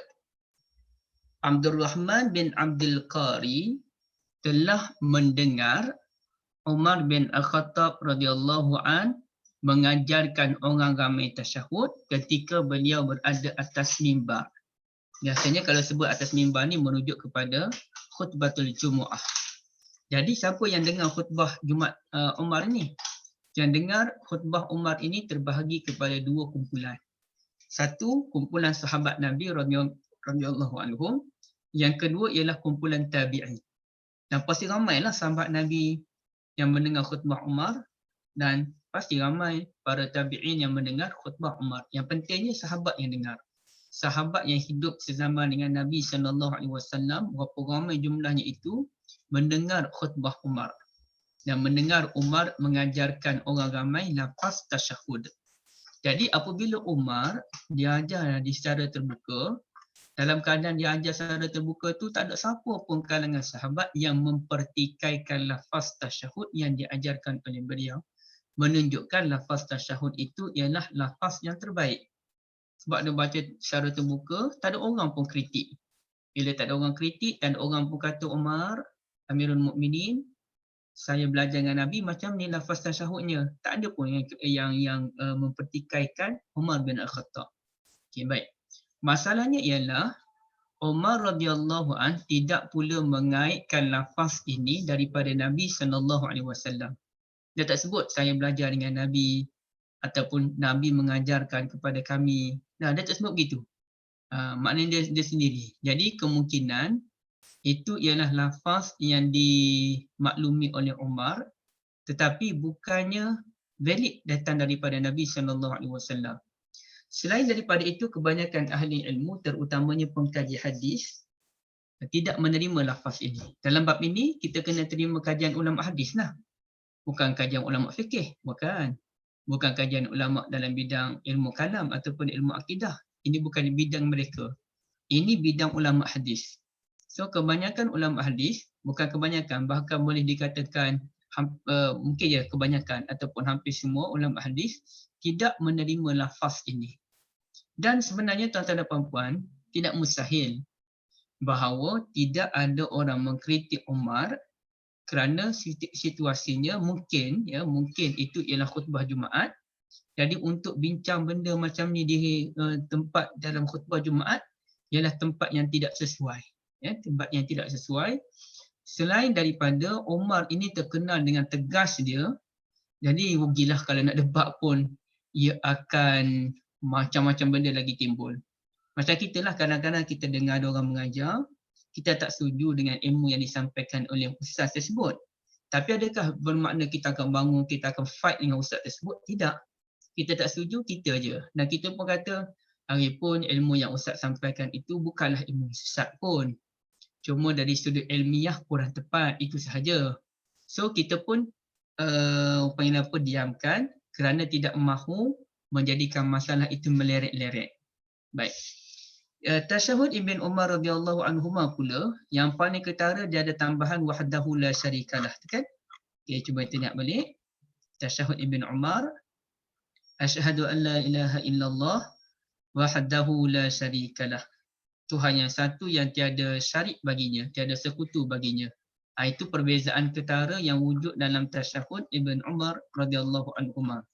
Abdurrahman bin Abdul Qari telah mendengar Umar bin Al-Khattab radhiyallahu an mengajarkan orang ramai tasyahud ketika beliau berada atas mimbar. Biasanya kalau sebut atas mimbar ni merujuk kepada khutbatul Jumu'ah. Jadi siapa yang dengar khutbah Jumaat Umar ni? Yang dengar khutbah Umar ini terbahagi kepada dua kumpulan. Satu, kumpulan sahabat Nabi radhiyallahu anhum. Yang kedua ialah kumpulan tabi'in. Dan pasti ramailah sahabat Nabi yang mendengar khutbah Umar dan pasti ramai para tabi'in yang mendengar khutbah Umar. Yang pentingnya sahabat yang dengar. Sahabat yang hidup sezaman dengan Nabi SAW, berapa ramai jumlahnya itu, mendengar khutbah Umar dan mendengar Umar mengajarkan orang ramai lafaz tasyahud. Jadi apabila Umar diajar secara terbuka, dalam keadaan dia ajar secara terbuka tu tak ada siapa pun kalangan sahabat yang mempertikaikan lafaz tasyahud yang diajarkan oleh beliau, menunjukkan lafaz tasyahud itu ialah lafaz yang terbaik. Sebab dia baca secara terbuka, tak ada orang pun kritik. Bila tak ada orang kritik dan orang pun kata Umar Amirul Mukminin, saya belajar dengan Nabi macam ni lafaz tasyahudnya. Tak ada pun yang mempertikaikan Umar bin Al-Khattab. Okey, baik. Masalahnya ialah Umar radhiyallahu an tidak pula mengaitkan lafaz ini daripada Nabi SAW. Dia tak sebut saya belajar dengan Nabi ataupun Nabi mengajarkan kepada kami. Nah, dia tak sebut begitu. Maknanya dia sendiri. Jadi kemungkinan itu ialah lafaz yang dimaklumi oleh Umar tetapi bukannya valid datang daripada Nabi SAW. Selain daripada itu, kebanyakan ahli ilmu terutamanya pengkaji hadis tidak menerima lafaz ini. Dalam bab ini kita kena terima kajian ulama hadis lah. Bukan kajian ulama fikih, bukan. Bukan kajian ulama dalam bidang ilmu kalam ataupun ilmu akidah. Ini bukan bidang mereka. Ini bidang ulama hadis. So kebanyakan ulama hadis, bukan kebanyakan, bahkan boleh dikatakan mungkin ya kebanyakan ataupun hampir semua ulama hadis tidak menerima lafaz ini. Dan sebenarnya tuan-tuan dan puan-puan, tidak mustahil bahawa tidak ada orang mengkritik Umar kerana situasinya mungkin itu ialah khutbah Jumaat. Jadi untuk bincang benda macam ni di tempat dalam khutbah Jumaat ialah tempat yang tidak sesuai. Tempat yang tidak sesuai. Selain daripada Umar ini terkenal dengan tegas dia, jadi rugilah kalau nak debat pun ia akan macam-macam benda lagi timbul. Macam kita lah, kadang-kadang kita dengar ada orang mengajar, kita tak setuju dengan ilmu yang disampaikan oleh ustaz tersebut. Tapi adakah bermakna kita akan bangun, kita akan fight dengan ustaz tersebut? Tidak. Kita tak setuju, kita je. Dan kita pun kata, hari pun ilmu yang ustaz sampaikan itu bukanlah ilmu sesat pun. Cuma dari sudut ilmiah kurang tepat, itu sahaja. So kita pun diamkan kerana tidak mahu menjadikan masalah itu meleret-leret. Baik. Tasyahud Ibn Umar radhiyallahu anhuma pula yang paling ketara dia ada tambahan wahdahu la syarikalah, kan? Okey, cuba kita lihat balik. Tasyahud Ibn Umar, asyhadu an la ilaha illallah wahdahu la syarikalah. Tuhan yang satu yang tiada syarik baginya, tiada sekutu baginya. Itu perbezaan ketara yang wujud dalam tasyahud Ibn Umar radhiyallahu anhuma.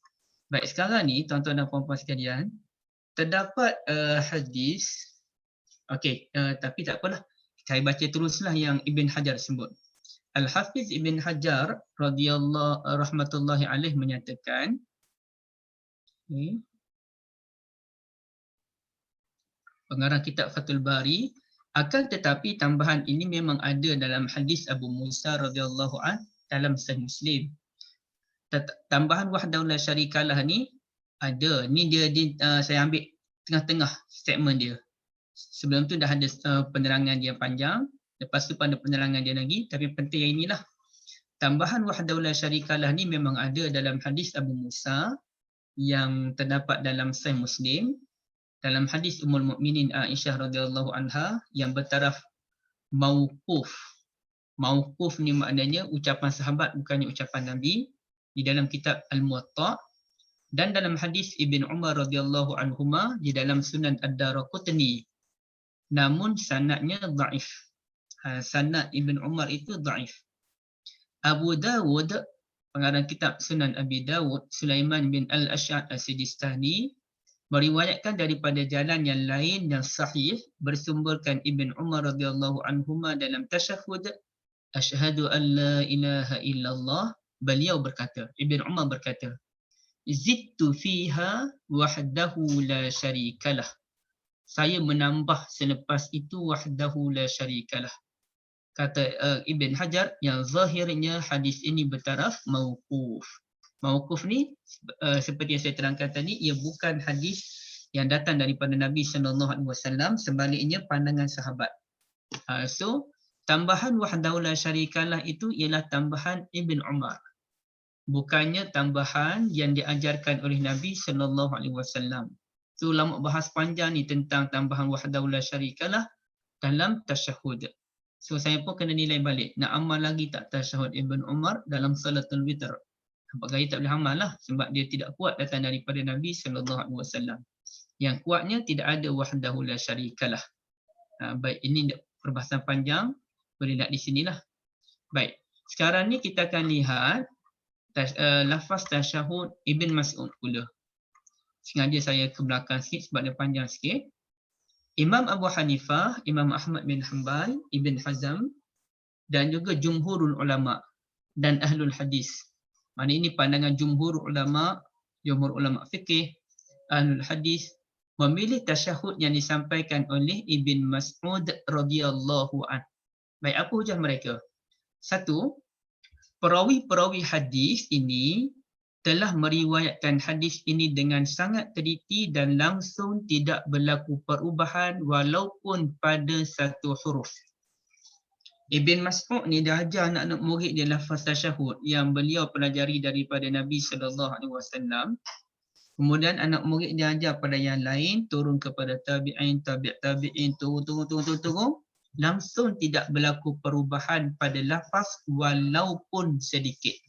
Baik, sekarang ni tuan-tuan dan puan-puan sekalian, terdapat hadis. Okey, tapi tak apalah. Saya baca teruslah yang Ibn Hajar sebut. Al-Hafiz Ibn Hajar radhiyallahu rahmatullahi alaih menyatakan, pengarang kitab Fathul Bari, akan tetapi tambahan ini memang ada dalam hadis Abu Musa radhiyallahu an dalam Sahih Muslim. Tambahan wahdahu la syarikalah ni ada. Ni dia saya ambil tengah-tengah statement dia. Sebelum tu dah ada penerangan dia panjang, lepas tu pada penerangan dia lagi, tapi penting yang inilah. Tambahan wahdahu la syarikalah ni memang ada dalam hadis Abu Musa yang terdapat dalam Sahih Muslim, dalam hadis Ummul Mukminin Aisyah radhiyallahu anha yang bertaraf mauquf. Mauquf ni maknanya ucapan sahabat, bukannya ucapan Nabi, di dalam kitab Al-Muwatta, dan dalam hadis Ibn Umar radhiyallahu anhuma di dalam Sunan Ad-Daraqutni. Namun sanadnya dhaif. Sanad Ibn Umar itu dhaif. Abu Dawud, pengarang kitab Sunan Abi Dawud, Sulaiman bin Al-Ash'ad As-Sijistani, meriwayatkan daripada jalan yang lain yang sahih bersumberkan Ibn Umar radhiyallahu anhuma dalam tasyahud, asyhadu an la ilaha illallah. Beliau berkata, Ibn Umar berkata, zidtu fiha wahdahu la syarikalah. Saya menambah selepas itu wahdahu la syarikalah. Kata Ibn Hajar, yang zahirnya hadis ini bertaraf mauquf. Mauquf ni seperti yang saya terangkan tadi, ia bukan hadis yang datang daripada Nabi SAW, sebaliknya pandangan sahabat. So tambahan wahdahu la syarikalah itu ialah tambahan Ibn Umar, bukannya tambahan yang diajarkan oleh Nabi SAW. Tu ulama bahas panjang ni tentang tambahan wahdahu la syarikalah dalam tasyahud. So saya pun kena nilai balik, nak amal lagi tak tasyahud Ibn Umar dalam salatul witr. Nampak gaya tak boleh amal lah, sebab dia tidak kuat datang daripada Nabi SAW. Yang kuatnya tidak ada wahdahu la syarikalah. Baik, ini perbahasan panjang, boleh lihat di sinilah. Baik, sekarang ni kita akan lihat lafaz tasyahud Ibn Mas'ud pula. Sengaja saya ke belakang sikit sebab dia panjang sikit. Imam Abu Hanifah, Imam Ahmad bin Hanbal, Ibn Hazm dan juga jumhurul ulama dan ahlul hadis. Mana ini pandangan jumhur ulama fikih, ahlul hadis, memilih tasyahud yang disampaikan oleh Ibn Mas'ud radhiyallahu an. Baik, apa hujah mereka? Satu, perawi-perawi hadis ini telah meriwayatkan hadis ini dengan sangat teliti dan langsung tidak berlaku perubahan walaupun pada satu huruf. Ibn Mas'ud ni dia ajar anak-anak murid dia lafaz tasyahud yang beliau pelajari daripada Nabi SAW. Kemudian anak murid dia ajar pada yang lain, turun kepada tabi'in, tabi'in, turun. Langsung tidak berlaku perubahan pada lafaz walaupun sedikit.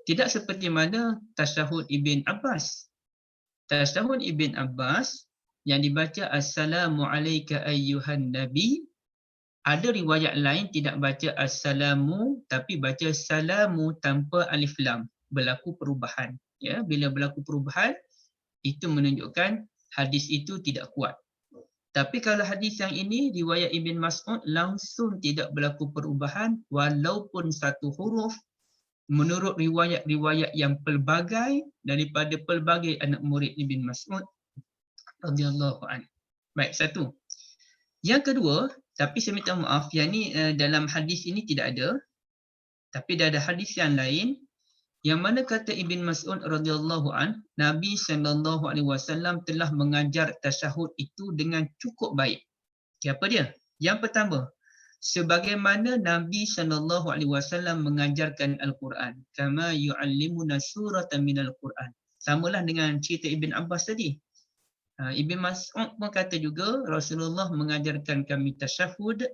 Tidak seperti mana tasyahud Ibn Abbas. Tasyahud Ibn Abbas yang dibaca Assalamu alayka ayyuhan Nabi, ada riwayat lain tidak baca Assalamu tapi baca Salamu tanpa alif lam. Berlaku perubahan. Ya, bila berlaku perubahan, itu menunjukkan hadis itu tidak kuat. Tapi kalau hadis yang ini, riwayat Ibn Mas'ud langsung tidak berlaku perubahan walaupun satu huruf, menurut riwayat-riwayat yang pelbagai daripada pelbagai anak murid Ibn Mas'ud radhiyallahu anhu. Baik, satu. Yang kedua, tapi saya minta maaf, yang ni dalam hadis ini tidak ada. Tapi dah ada hadis yang lain yang mana kata Ibn Mas'ud radhiyallahu an, Nabi SAW telah mengajar tasyahud itu dengan cukup baik. Okay, apa dia? Yang pertama, sebagaimana Nabi SAW mengajarkan Al-Quran, kama yu'allimuna suratan minal Quran. Samalah dengan cerita Ibn Abbas tadi. Ibn Mas'ud pun kata juga Rasulullah mengajarkan kami tasyahud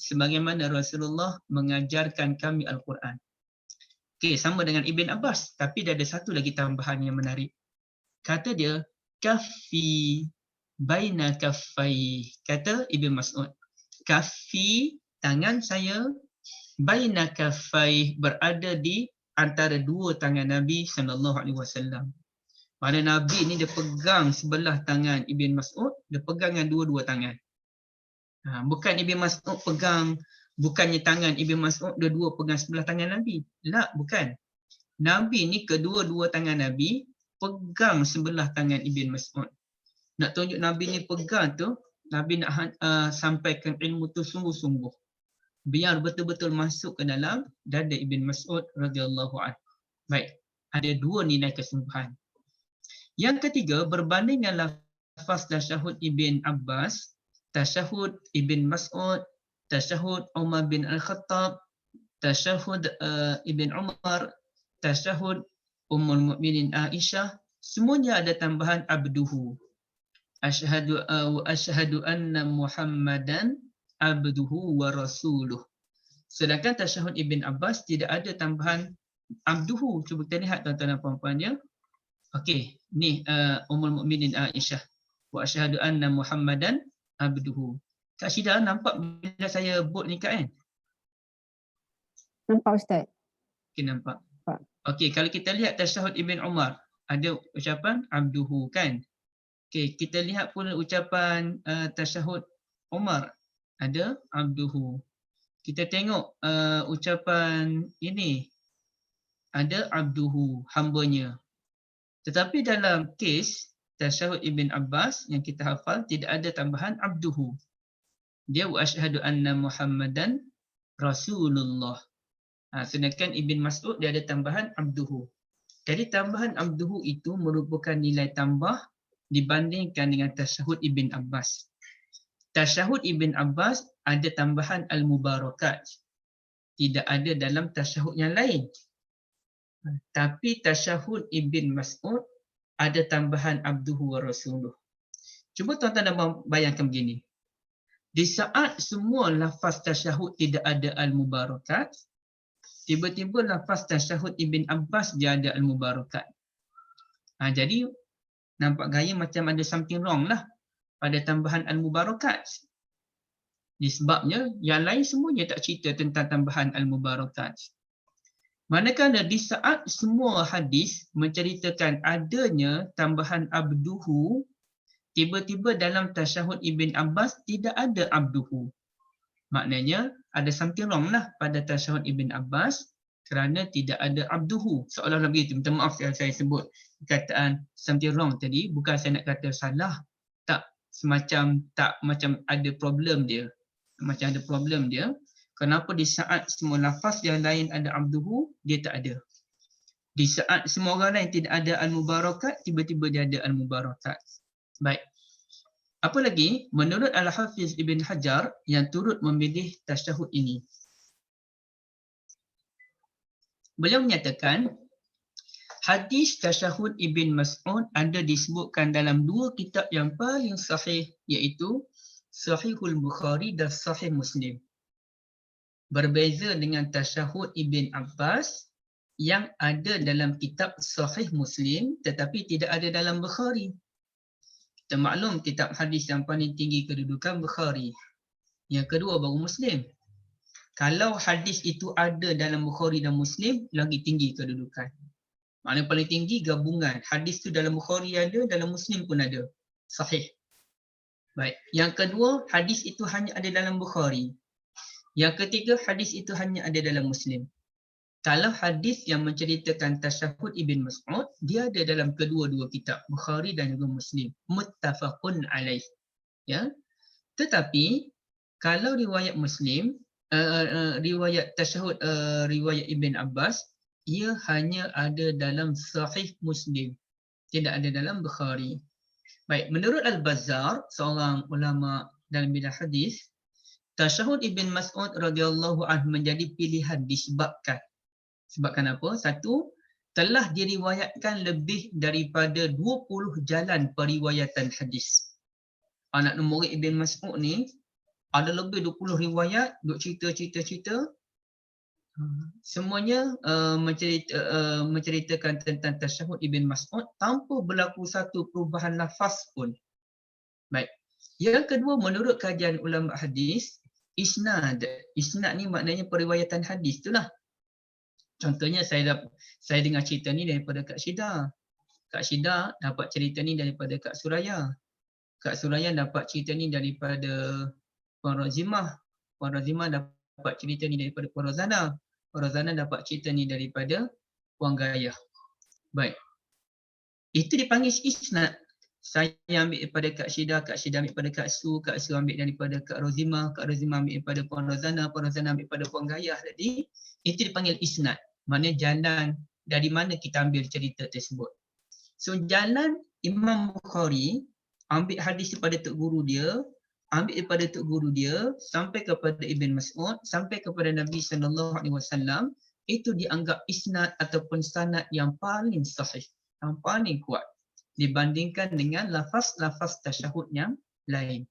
sebagaimana Rasulullah mengajarkan kami Al-Quran. Okey, sama dengan Ibn Abbas, tapi ada satu lagi tambahan yang menarik. Kata dia kaffi baina kaffai. Kata Ibn Mas'ud, kaffi, tangan saya, baina kaffai, berada di antara dua tangan Nabi SAW. Mana Nabi ni dia pegang sebelah tangan Ibn Mas'ud, dia pegang dengan dua-dua tangan. Bukan Ibn Mas'ud pegang, bukannya tangan Ibn Mas'ud dua-dua pegang sebelah tangan Nabi. Tak, bukan. Nabi ni kedua-dua tangan Nabi pegang sebelah tangan Ibn Mas'ud. Nak tunjuk Nabi ni pegang tu, Nabi nak sampaikan ilmu tu sungguh-sungguh. Biar betul-betul masuk ke dalam dada Ibn Mas'ud radhiyallahu anhu. Baik, ada dua nilai kesungguhan. Yang ketiga, berbanding dengan lafaz tasyahud Ibn Abbas, tasyahud Ibn Mas'ud, tasyahud Umar bin Al-Khattab, tasyahud Ibn Umar, tasyahud Ummul Mukminin Aisyah, semuanya ada tambahan abduhu. Asyhadu anna Muhammadan abduhu wa rasuluh. Sedangkan tasyahud Ibn Abbas tidak ada tambahan abduhu. Cuba kita lihat tuan-tuan dan puan-puan ya. Okey, ni Ummul Mukminin Aisyah. Wa asyhadu anna Muhammadan abduhu. Kak Syida nampak bila saya bold ni Kak kan? Nampak Ustaz? Okey, nampak. Nampak. Okey, kalau kita lihat tasyahud Ibn Umar, ada ucapan abduhu kan? Okey, kita lihat pula ucapan tasyahud Umar, ada abduhu. Kita tengok ucapan ini, ada abduhu, hambanya. Tetapi dalam kes tasyahud Ibn Abbas yang kita hafal tidak ada tambahan abduhu. Dia wa asyhadu anna Muhammadan Rasulullah. Sedangkan Ibn Mas'ud dia ada tambahan abduhu. Jadi tambahan abduhu itu merupakan nilai tambah dibandingkan dengan tasyahud Ibn Abbas. Tasyahud Ibn Abbas ada tambahan al-mubarakat. Tidak ada dalam tasyahud yang lain. Tapi tasyahud Ibn Mas'ud ada tambahan abduhu wa rasuluh. Cuba tuan-tuan dan bayangkan begini. Di saat semua lafaz tasyahud tidak ada al-mubarakat, tiba-tiba lafaz tasyahud Ibn Abbas dia ada al-mubarakat. Jadi nampak gaya macam ada something wrong lah pada tambahan al-mubarakat. Disebabnya yang lain semuanya tak cerita tentang tambahan al-mubarakat. Manakala di saat semua hadis menceritakan adanya tambahan abduhu, tiba-tiba dalam tasyahud Ibn Abbas tidak ada abduhu. Maknanya ada something wrong lah pada tasyahud Ibn Abbas kerana tidak ada abduhu. Seolah-olah begitu. Minta maaf kalau saya sebut perkataan something wrong tadi. Bukan saya nak kata salah. Tak, macam ada problem dia. Macam ada problem dia. Kenapa di saat semua lafaz yang lain ada abduhu, dia tak ada. Di saat semua orang lain tidak ada al-mubarakat, tiba-tiba dia ada al-mubarakat. Baik. Apa lagi? Menurut Al-Hafiz Ibn Hajar yang turut memilih tasyahud ini. Beliau menyatakan, hadis tasyahud Ibn Mas'ud ada disebutkan dalam dua kitab yang paling sahih, iaitu Sahihul Bukhari dan Sahih Muslim. Berbeza dengan tasyahud Ibn Abbas yang ada dalam kitab Sahih Muslim tetapi tidak ada dalam Bukhari. Kita maklum kitab hadis yang paling tinggi kedudukan Bukhari. Yang kedua baru Muslim. Kalau hadis itu ada dalam Bukhari dan Muslim, lagi tinggi kedudukan. Maknanya paling tinggi gabungan. Hadis tu dalam Bukhari ada, dalam Muslim pun ada. Sahih. Baik. Yang kedua, hadis itu hanya ada dalam Bukhari. Yang ketiga, hadis itu hanya ada dalam Muslim. Kalau hadis yang menceritakan tasyahud Ibn Mas'ud, dia ada dalam kedua-dua kitab, Bukhari dan juga Muslim. Muttafaqun alaih. Ya. Tetapi, kalau riwayat Muslim, riwayat tasyahud riwayat Ibn Abbas, ia hanya ada dalam Sahih Muslim. Tidak ada dalam Bukhari. Baik, menurut Al-Bazzar, seorang ulama dalam bidang hadis, tasyahud Ibn Mas'ud radhiyallahu anhu menjadi pilihan disebabkan apa? Satu, telah diriwayatkan lebih daripada 20 jalan periwayatan hadis. Anak murid Ibn Mas'ud ni ada lebih 20 riwayat, duk cerita. Semuanya menceritakan tentang tasyahud Ibn Mas'ud tanpa berlaku satu perubahan lafaz pun. Baik. Yang kedua, menurut kajian ulama hadis, isnad. Isnad ni maknanya periwayatan hadis itulah. Contohnya saya dengar cerita ni daripada Kak Syida. Kak Syida dapat cerita ni daripada Kak Suraya. Kak Suraya dapat cerita ni daripada Puan Rozimah. Puan Rozimah dapat cerita ni daripada Puan Rozana. Puan Rozana dapat cerita ni daripada Puan Gayah. Baik. Itu dipanggil isnad. Saya ambil daripada Kak Syida ambil daripada Kak Su ambil daripada Kak Rozimah ambil daripada Puan Rozana ambil daripada Puan Gayah tadi. Itu dipanggil isnad. Maknanya jalan dari mana kita ambil cerita tersebut. So jalan Imam Bukhari ambil hadis daripada tok guru dia, ambil daripada tok guru dia sampai kepada Ibn Mas'ud, sampai kepada Nabi SAW, itu dianggap isnad ataupun sanad yang paling sahih, yang paling kuat dibandingkan dengan lafaz-lafaz tasyahud yang lain.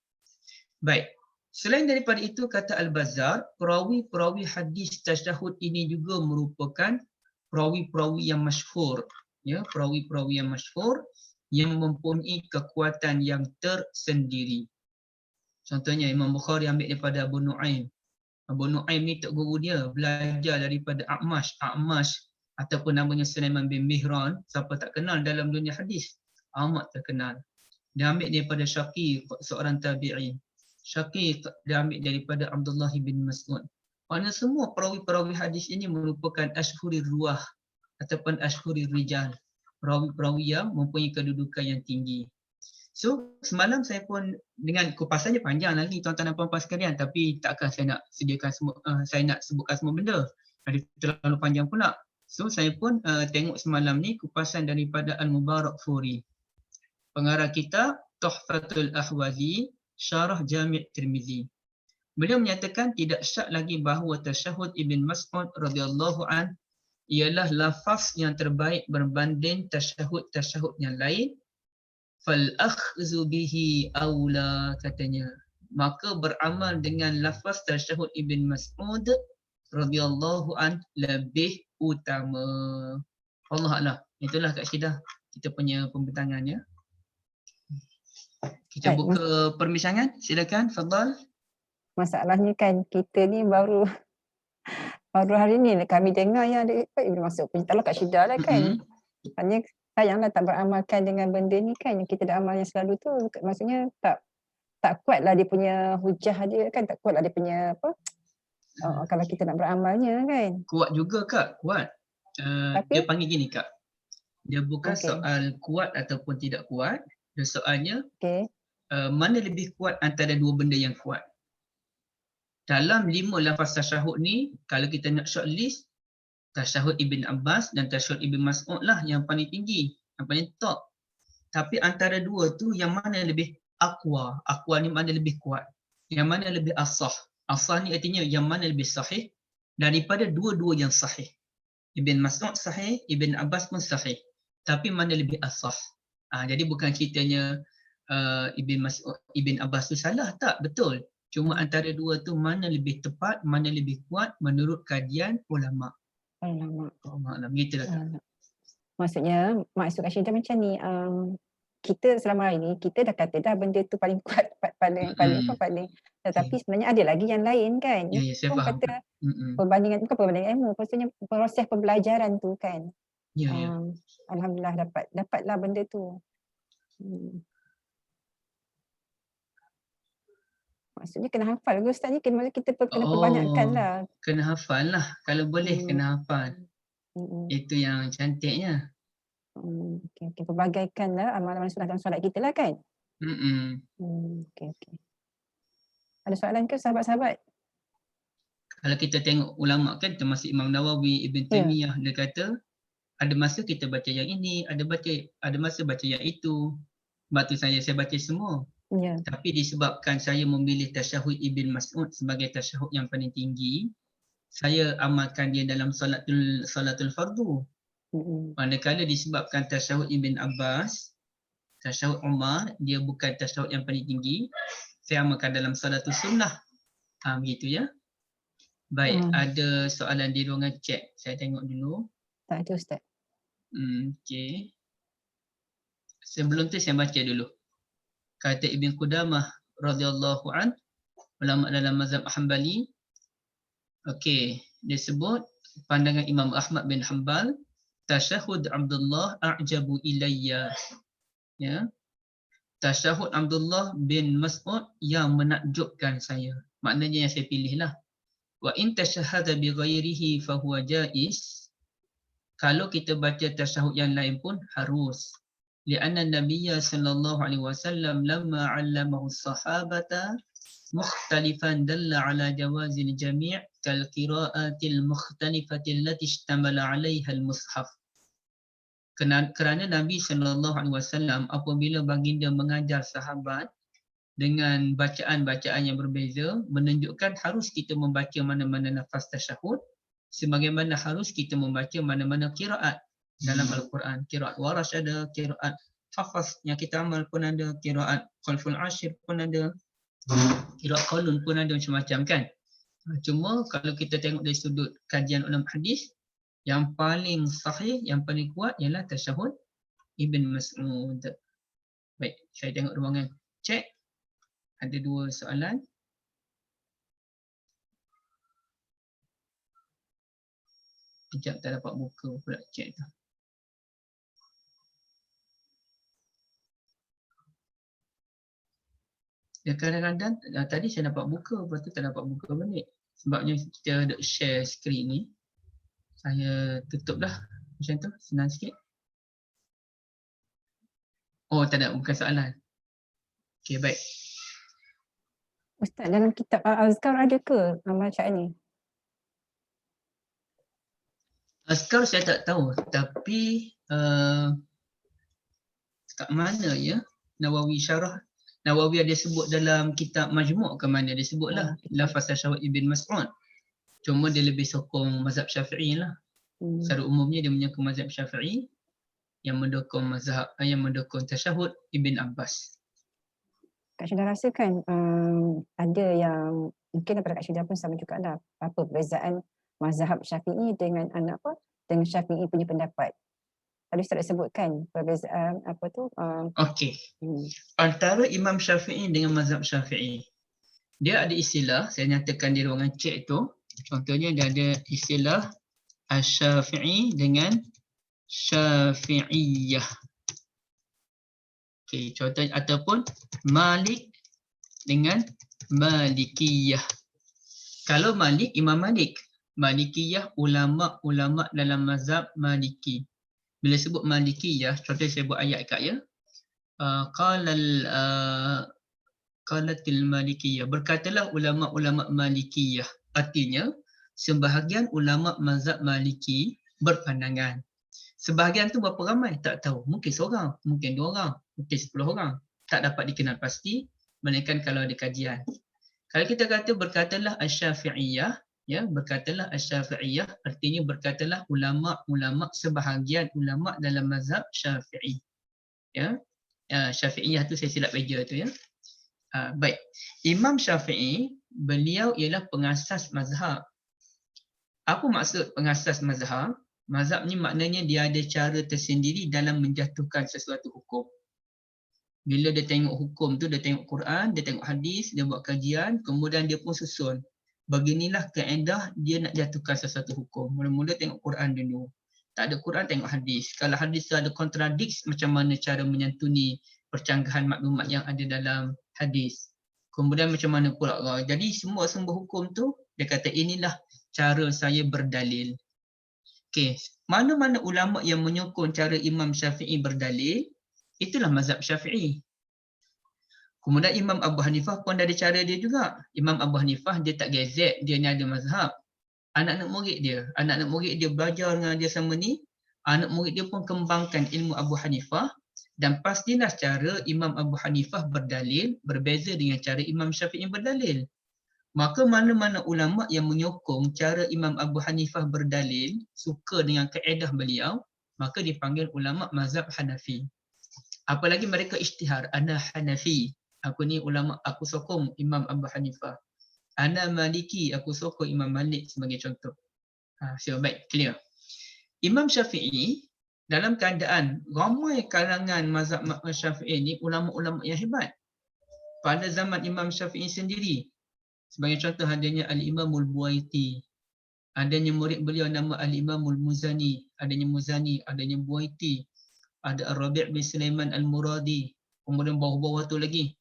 Baik. Selain daripada itu, kata Al-Bazzar, perawi-perawi hadis tasyahud ini juga merupakan perawi-perawi yang masyhur, ya, perawi-perawi yang masyhur yang mempunyai kekuatan yang tersendiri. Contohnya Imam Bukhari ambil daripada Abu Nu'aim. Abu Nu'aim ni tok guru dia belajar daripada A'mash ataupun namanya Sulaiman bin Mihran. Siapa tak kenal dalam dunia hadis? Amat terkenal. Dia ambil daripada Syaqiq, seorang tabi'i. Syaqiq dia ambil daripada Abdullah bin Mas'ud. Mana semua perawi-perawi hadis ini merupakan ashhurir ruwah ataupun ashhurir rijal. Perawi-perawi yang mempunyai kedudukan yang tinggi. So semalam saya pun dengan kupasannya panjang lagi tuan-tuan dan puan-puan sekalian, tapi takkan saya nak sediakan semua, saya nak sebutkan semua benda. Ada terlalu panjang pula. So saya pun tengok semalam ni kupasan daripada Al-Mubarakfuri. Pengarah kitab Tuhfatul Ahwazi, Syarah Jami' Tirmizi. Beliau menyatakan tidak syak lagi bahawa tasyahud Ibn Mas'ud radhiyallahu an ialah lafaz yang terbaik berbanding tasyahud-tasyahud yang lain. Fal akhzu bihi aula, katanya. Maka beramal dengan lafaz tasyahud Ibn Mas'ud radhiyallahu an lebih utama. Allah Allah. Itulah Kak Syida kita punya pembentangannya. Kita Baik, buka perbincangan. Silakan, fadhal. Masalahnya kan kita ni baru hari ni kami dengar yang ada Ibn Mas'ud punya talak kat Syida lah kan. Hanya sayanglah tak beramalkan dengan benda ni kan, yang kita dah amal yang selalu tu. Maksudnya tak kuatlah dia punya hujah dia kan, tak kuatlah dia punya apa, kalau kita nak beramalnya kan. Kuat juga Kak, kuat. Dia Tapi panggil gini Kak. Dia bukan okey. soal kuat ataupun tidak kuat. Dia soalnya Okey. mana lebih kuat antara dua benda yang kuat. Dalam 5 lafaz tasyahud ni, kalau kita nak shortlist, tasyahud Ibn Abbas dan tasyahud Ibn Mas'ud lah yang paling tinggi, yang paling top. Tapi antara dua tu yang mana lebih aqwa? Aqwa ni mana lebih kuat? Yang mana lebih asah? Asah ni artinya yang mana lebih sahih daripada dua-dua yang sahih. Ibn Mas'ud sahih, Ibn Abbas pun sahih. Tapi mana lebih asah? Jadi bukan ceritanya Ibn Mas'ud, Ibn Abbas tu salah, tak, betul. Cuma antara dua tu mana lebih tepat, mana lebih kuat menurut kajian ulama. Alamak. Begitulah Kak. Maksudnya maksud Kak Syida macam ni, kita selama hari ni kita dah kata dah benda tu paling kuat, paling tetapi sebenarnya ada lagi yang lain kan. Ya, saya Orang faham. kata perbandingan, bukan perbandingan ilmu, maksudnya proses pembelajaran tu kan. Ya. Alhamdulillah dapatlah benda tu. Maksudnya kena hafal ke Ustaz ni, kena kita kena perbanyakkan lah. Kena hafal lah. Kalau boleh kena hafal. Itu yang cantiknya. Okey, perbagaikan lah amalan sunnah dalam solat kita lah kan. Okey. Ada soalan ke sahabat-sahabat? Kalau kita tengok ulama kan, termasuk Imam Nawawi, Ibn Taymiyah, dia kata ada masa kita baca yang ini, ada masa baca yang itu. Sebab tu saya baca semua. Ya. Tapi disebabkan saya memilih tasyahud Ibn Mas'ud sebagai tasyahud yang paling tinggi, saya amalkan dia dalam salatul fardu. Manakala disebabkan tasyahud Ibn Abbas, tasyahud Umar, dia bukan tasyahud yang paling tinggi, saya amalkan dalam salatul sunnah. Begitu ya. Baik, ada soalan di ruangan chat. Saya tengok dulu. Tak ada Ustaz. Okey. Sebelum tu saya baca dulu. Kata Ibn Qudamah radhiyallahu an, ulama dalam mazhab Hanbali. Okey, dia sebut pandangan Imam Ahmad bin Hanbal Tasyahud Abdullah a'jabu ilayya. Ya. Tasyahud Abdullah bin Mas'ud yang menakjubkan saya. Maknanya yang saya pilihlah. Wa in tasyahada bi ghairihi fa huwa jaiz. Kalau kita baca tasyahud yang lain pun harus. Lianna Nabiyya sallallahu alaihi wasallam lamma 'allamahu as-sahabata mukhtalifan dalla ala jawazil jami' kal qira'atil mukhtalifati allati ishtamala 'alaiha al-mushaf. Kerana Nabi SAW apabila baginda mengajar sahabat dengan bacaan-bacaan yang berbeza, menunjukkan harus kita membaca mana-mana lafaz tasyahud sebagaimana harus kita membaca mana-mana qiraat dalam Al-Quran. Qiraat Warash ada, qiraat Hafaz yang kita amal pun ada, qiraat Khalful Ashir pun ada, qiraat Qalun pun ada, macam-macam kan. Cuma kalau kita tengok dari sudut kajian ulama hadis, yang paling sahih, yang paling kuat ialah tasyahud Ibn Mas'ud. Baik, saya tengok ruangan cek. Ada 2 soalan. Sekejap tak dapat buka pula cek tu. Ya, kadang-kadang tadi saya dapat buka, lepas tu tak dapat buka balik. Sebabnya kita ada share screen ni. Saya tutup dah macam tu, senang sikit. Oh, tak ada, bukan soalan. Okey, baik. Ustaz, dalam kitab Al-Azkar ada ke bacaan ni? Azkar saya tak tahu, tapi kat mana ya Nawawi syarah, Nawawi ada sebut dalam kitab Majmu' ke mana dia sebutlah lafaz tasyahud Ibn Mas'ud. Cuma dia lebih sokong mazhab Syafi'i lah. Secara umumnya dia menyokong mazhab Syafi'i yang mendukung mazhab yang mendukung tasyahud Ibn Abbas. Kak Syida rasakan ada yang mungkin daripada Kak Syida pun sama juga lah. Apa perbezaan mazhab Syafi'i dengan dengan Syafi'i punya pendapat. Tadi Ustaz sebutkan perbezaan apa tu? Okey. Antara Imam Syafi'i dengan mazhab Syafi'i, dia ada istilah, saya nyatakan di ruangan cek tu. Contohnya dia ada istilah Asy-Syafi'i dengan Syafi'iyah. Okey, contohnya ataupun Malik dengan Malikiyah. Kalau Malik, Imam Malik. Malikiyah, ulama-ulama dalam mazhab Maliki. Bila sebut Malikiyah, contohnya saya buat ayat kat ya. Qalatil Malikiyah. Berkatalah ulama-ulama Malikiyah. Artinya, sebahagian ulama mazhab Maliki berpandangan. Sebahagian tu berapa ramai? Tak tahu. Mungkin seorang, mungkin 2 orang, mungkin 10 orang. Tak dapat dikenal pasti, melainkan kalau ada kajian. Kalau kita kata berkatalah Asy-Syafi'iyah, ya, berkatalah Asy-Syafi'iyah, artinya berkatalah ulama-ulama, sebahagian ulama dalam mazhab Syafi'i. Ya. Syafi'iyah tu saya silap eja tu ya. Baik. Imam Syafi'i, beliau ialah pengasas mazhab. Apa maksud pengasas mazhab? Mazhab ni maknanya dia ada cara tersendiri dalam menjatuhkan sesuatu hukum. Bila dia tengok hukum tu, dia tengok Quran, dia tengok hadis, dia buat kajian, kemudian dia pun susun. Beginilah kaedah dia nak jatuhkan sesuatu hukum. Mula-mula tengok Quran dulu. Tak ada Quran, tengok hadis. Kalau hadis tu ada kontradiks, macam mana cara menyantuni percanggahan maklumat yang ada dalam hadis. Kemudian macam mana pula. Jadi semua sumber hukum tu, dia kata inilah cara saya berdalil. Okey, mana-mana ulama yang menyokong cara Imam Syafi'i berdalil, itulah mazhab Syafi'i. Kemudian Imam Abu Hanifah pun ada cara dia juga. Imam Abu Hanifah dia tak gezek, dia ni ada mazhab. Anak-anak murid dia belajar dengan dia sama ni, anak murid dia pun kembangkan ilmu Abu Hanifah, dan pastilah cara Imam Abu Hanifah berdalil berbeza dengan cara Imam Syafi'i berdalil. Maka mana-mana ulama yang menyokong cara Imam Abu Hanifah berdalil, suka dengan kaedah beliau, maka dipanggil ulama mazhab Hanafi. Apalagi mereka isytihar, ana Hanafi, aku ni ulama, aku sokong Imam Abu Hanifah. Ana Maliki, aku sokong Imam Malik sebagai contoh. So baik, clear. Imam Syafi'i dalam keadaan ramai kalangan mazhab Syafi'i ni ulama-ulama yang hebat. Pada zaman Imam Syafi'i sendiri, sebagai contoh adanya Al-Imamul Buaiti, adanya murid beliau nama Al-Imamul Muzani, adanya Muzani, adanya Buaiti, ada Ar-Rabi' bin Sulaiman Al-Muradi. Kemudian bawah-bawah tu lagi,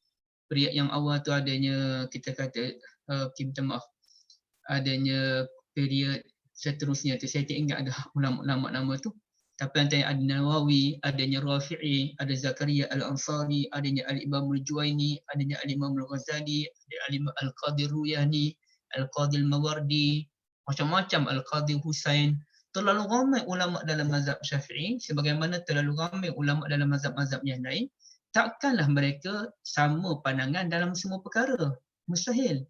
period yang awal tu adanya, kita kata, minta maaf, adanya period seterusnya tu, saya tak ingat ada ulama-ulama nama tu. Tapi antara ada Nawawi, adanya Rafi'i, ada Zakaria Al-Ansari, adanya Al-Imam Al-Juwaini, adanya Al-Imam Al-Ghazali, ada Al-Imam Al-Qadhi Ruyani, Al-Qadhi Al-Mawardi, macam-macam, Al-Qadhi Husain. Terlalu ramai ulama dalam mazhab Syafi'i, sebagaimana terlalu ramai ulama dalam mazhab-mazhab yang lain. Takkanlah mereka sama pandangan dalam semua perkara. Mustahil.